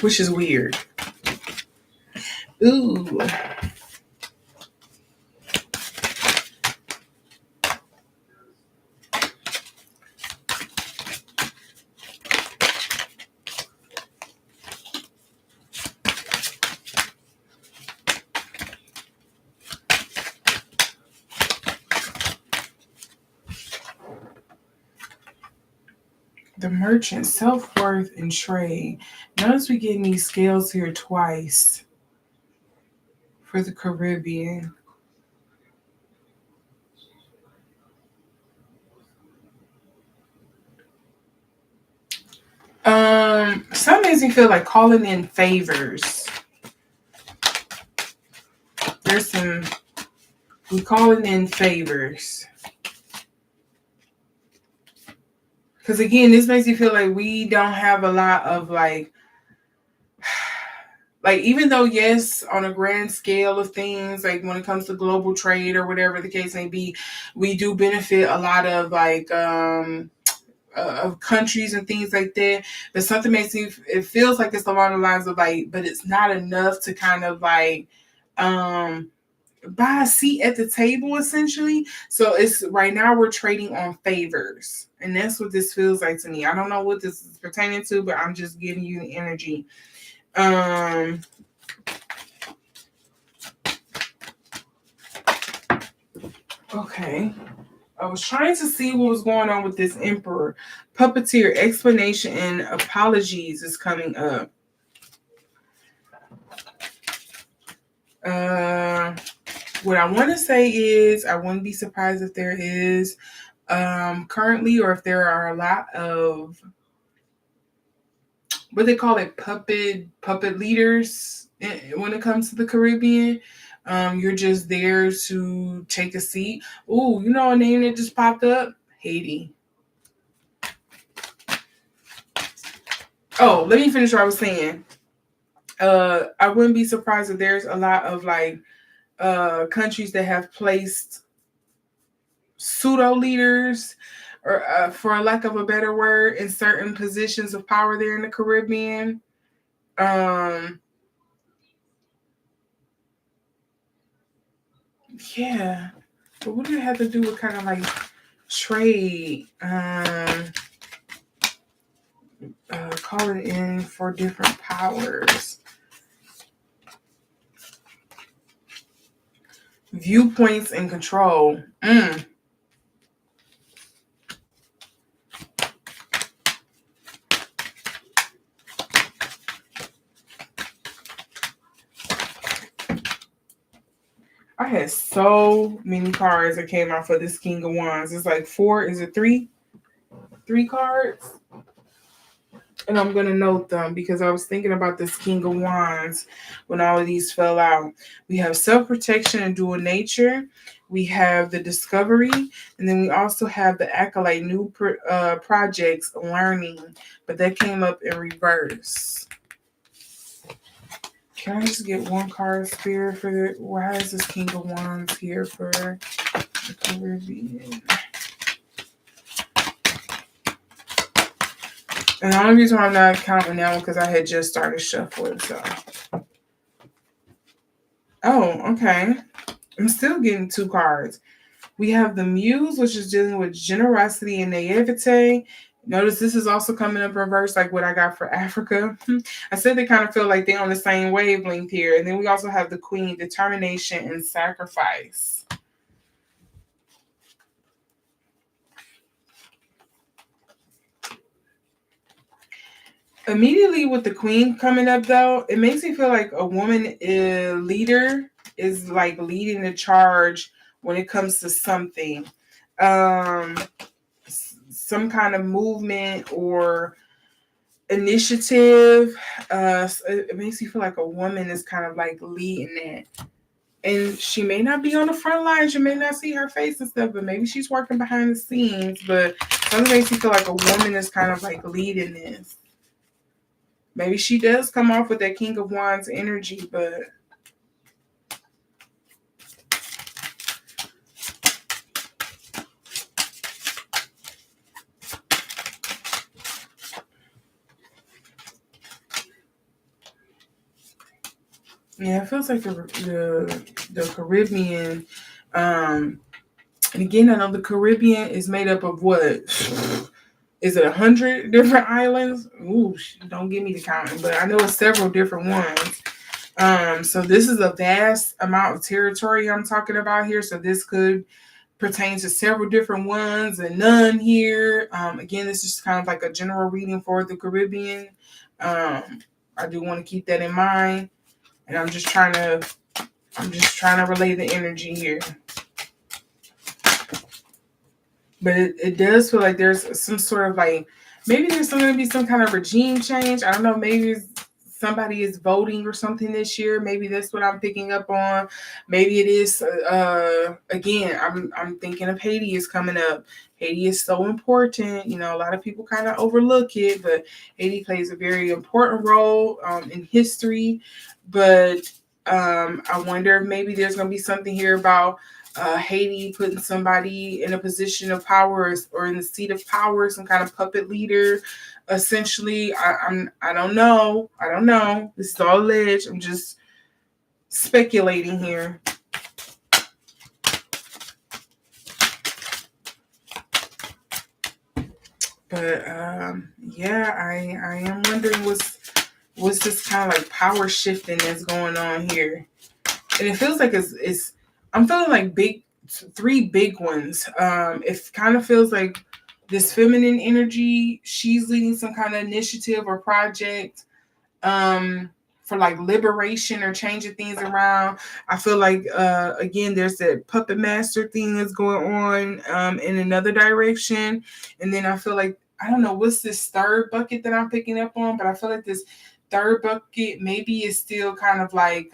which is weird. Ooh. The Merchant, self-worth, and trade. Notice we're getting these scales here twice for the Caribbean. Some makes me feel like calling in favors. There's some, we calling in favors. Because again, this makes me feel like we don't have a lot of like even though, yes, on a grand scale of things, like when it comes to global trade or whatever the case may be, we do benefit a lot of like of countries and things like that. But something makes me, it feels like it's along the lines of like, but it's not enough to kind of like buy a seat at the table, essentially. So it's right now we're trading on favors, and that's what this feels like to me. I don't know what this is pertaining to, but I'm just giving you the energy. Okay. I was trying to see what was going on with this Emperor. Puppeteer, explanation and apologies is coming up. What I want to say is I wouldn't be surprised if there is currently, or if there are a lot of what they call it, puppet leaders when it comes to the Caribbean. You're just there to take a seat. Ooh, you know a name that just popped up? Haiti. Oh, let me finish what I was saying. I wouldn't be surprised if there's a lot of like countries that have placed pseudo leaders, or for lack of a better word, in certain positions of power there in the Caribbean. Yeah, but what do it have to do with kind of like trade? Calling in for different powers, viewpoints, and control. I had so many cards that came out for this King of Wands. It's like four. Is it three? 3 cards. And I'm going to note them because I was thinking about this King of Wands when all of these fell out. We have self-protection and dual nature. We have the discovery. And then we also have the acolyte, new projects, learning. But that came up in reverse. Can I just get one card, Spirit, for the... Why is this King of Wands here for the Caribbean? And the only reason why I'm not counting now is because I had just started shuffling, so. Oh, okay. I'm still getting 2 cards. We have the Muse, which is dealing with generosity and naivete. Notice this is also coming up reverse, like what I got for Africa. I said they kind of feel like they're on the same wavelength here. And then we also have the Queen, determination and sacrifice. Immediately with the Queen coming up, though, it makes me feel like a woman leader is like leading the charge when it comes to something. Some kind of movement or initiative. It makes me feel like a woman is kind of like leading that. And she may not be on the front lines. You may not see her face and stuff, but maybe she's working behind the scenes. But something makes me feel like a woman is kind of like leading this. Maybe she does come off with that King of Wands energy, but yeah, it feels like the Caribbean. And again, I know the Caribbean is made up of what? Is it 100 different islands? Ooh, don't give me the counting, but I know it's several different ones. So this is a vast amount of territory I'm talking about here. So this could pertain to several different ones and none here. Again, this is kind of like a general reading for the Caribbean. I do want to keep that in mind. And I'm just trying to relay the energy here. But it does feel like there's some sort of like maybe there's going to be some kind of regime change. I don't know. Maybe somebody is voting or something this year. Maybe that's what I'm picking up on. Maybe it is. Again, I'm thinking of Haiti is coming up. Haiti is so important. You know, a lot of people kind of overlook it, but Haiti plays a very important role in history. But I wonder if maybe there's going to be something here about Haiti putting somebody in a position of power or in the seat of power, some kind of puppet leader. Essentially, I don't know. I don't know. This is all alleged. I'm just speculating here. But yeah, I am wondering what's this kind of like power shifting that's going on here, and it feels like it's I'm feeling like three big ones. It kind of feels like this feminine energy. She's leading some kind of initiative or project. For like liberation or changing things around. I feel like again there's that puppet master thing that's going on in another direction. And then I feel like I don't know what's this third bucket that I'm picking up on, but I feel like this third bucket maybe is still kind of like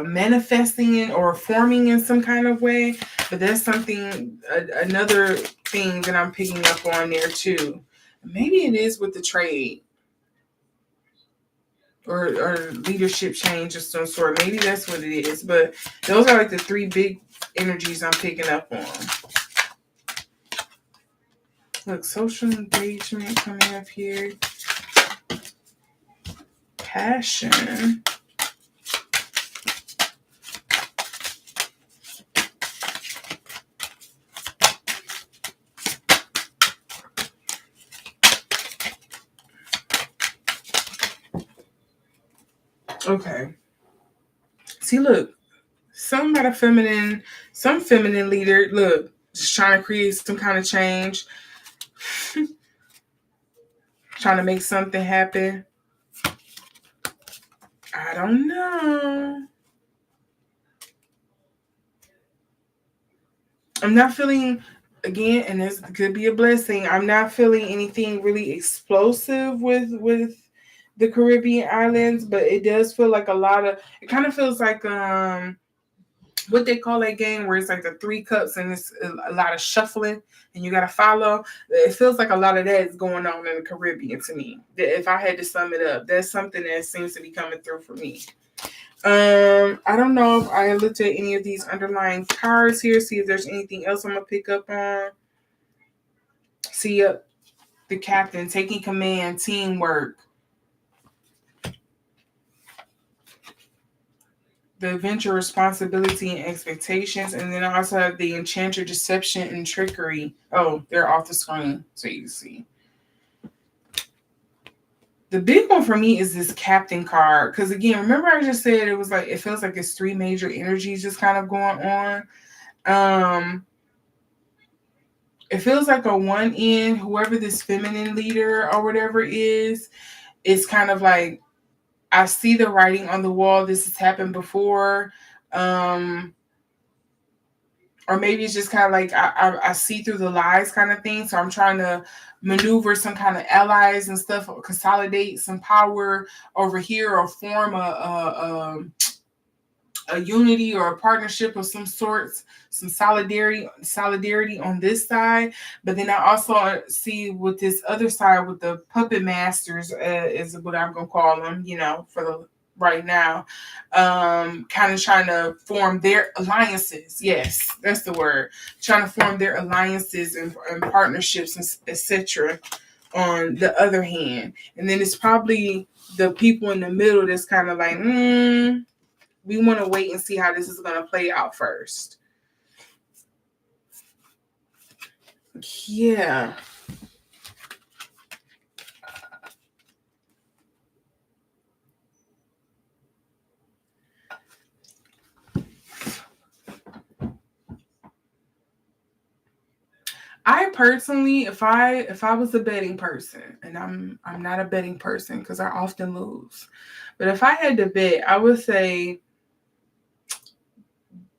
manifesting or forming in some kind of way. But that's something another thing that I'm picking up on there too. Maybe it is with the trade or leadership change of some sort. Maybe that's what it is. But those are like the three big energies I'm picking up on. Look, social engagement coming up here. Passion. Okay. See, look, some feminine leader, look, just trying to create some kind of change, trying to make something happen. I don't know. I'm not feeling, again, and this could be a blessing, I'm not feeling anything really explosive with the Caribbean islands, but it does feel like it kind of feels like what they call that game where it's like the three cups and it's a lot of shuffling and you got to follow. It feels like a lot of that is going on in the Caribbean to me. If I had to sum it up, that's something that seems to be coming through for me. I don't know if I looked at any of these underlying cards here, see if there's anything else I'm gonna pick up on. See the captain taking command, teamwork. The adventure, responsibility, and expectations. And then I also have the enchanter, deception, and trickery. Oh, they're off the screen, so you can see. The big one for me is this captain card. Because again, remember I just said it was like, it feels like it's three major energies just kind of going on. It feels like on one end, whoever this feminine leader or whatever is, it's kind of like, I see the writing on the wall. This has happened before. Or maybe it's just kind of like I see through the lies kind of thing. So I'm trying to maneuver some kind of allies and stuff, or consolidate some power over here, or form a unity or a partnership of some sorts, some solidarity on this side. But then I also see with this other side with the puppet masters, is what I'm gonna call them, for the right now, kind of trying to form their alliances. Yes, that's the word. Trying to form their alliances and partnerships, etc. On the other hand, and then it's probably the people in the middle that's kind of like, we want to wait and see how this is going to play out first. Yeah. I personally, if I was a betting person, and I'm not a betting person because I often lose, but if I had to bet, I would say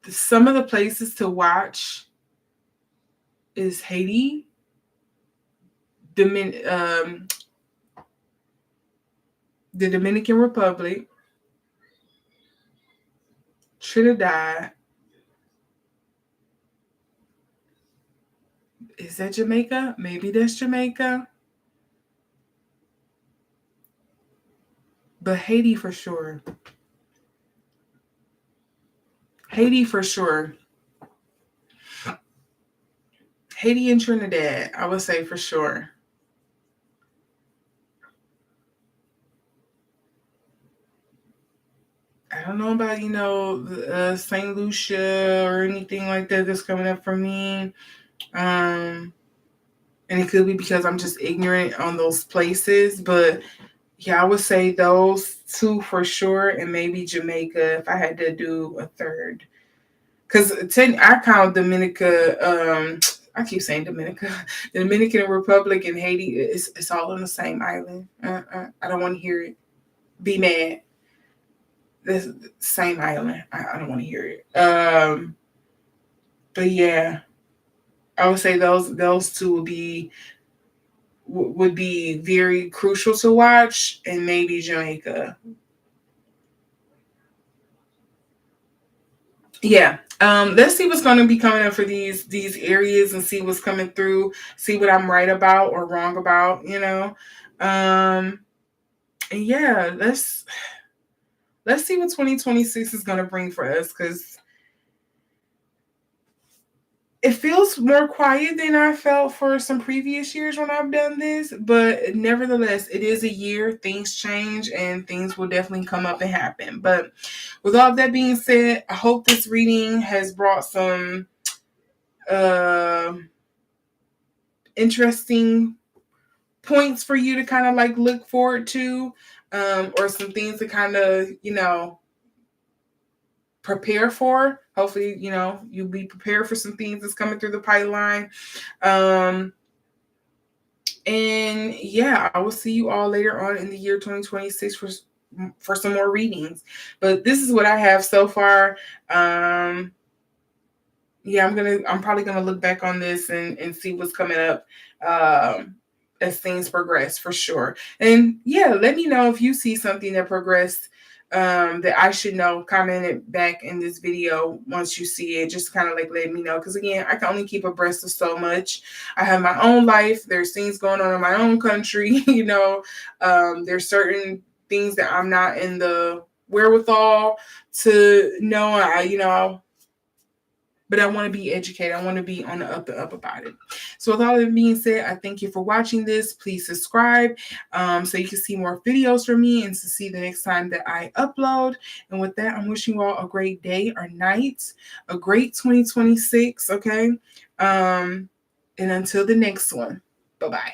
some of the places to watch is Haiti, the Dominican Republic, Trinidad. Is that Jamaica? Maybe that's Jamaica. But Haiti for sure. Haiti for sure. Haiti and Trinidad, I would say for sure. I don't know about, St. Lucia or anything like that that's coming up for me. And it could be because I'm just ignorant on those places. But yeah, I would say those two for sure, and maybe Jamaica if I had to do a third. Because I count Dominica, I keep saying Dominica, the Dominican Republic and Haiti, it's all on the same island. I don't want to hear it. Be mad. The same island. I don't want to hear it. But yeah, I would say those two would be very crucial to watch, and maybe Jamaica. Yeah. Let's see what's going to be coming up for these areas and see what's coming through. See what I'm right about or wrong about. And yeah, let's see what 2026 is going to bring for us, because it feels more quiet than I felt for some previous years when I've done this. But nevertheless, it is a year. Things change and things will definitely come up and happen. But with all that being said, I hope this reading has brought some interesting points for you to kind of like look forward to, or some things to kind of, prepare for. Hopefully, you'll be prepared for some things that's coming through the pipeline. And yeah, I will see you all later on in the year 2026 for some more readings. But this is what I have so far. Yeah, I'm probably gonna look back on this and see what's coming up as things progress for sure. And yeah, let me know if you see something that progressed that I should know. Comment it back in this video once you see it. Just kind of like let me know, because again, I can only keep abreast of so much. I have my own life. There's things going on in my own country. There's certain things that I'm not in the wherewithal to know. But I want to be educated. I want to be on the up and up about it. So with all that being said, I thank you for watching this. Please subscribe so you can see more videos from me and to see the next time that I upload. And with that, I'm wishing you all a great day or night, a great 2026, okay? And until the next one, bye-bye.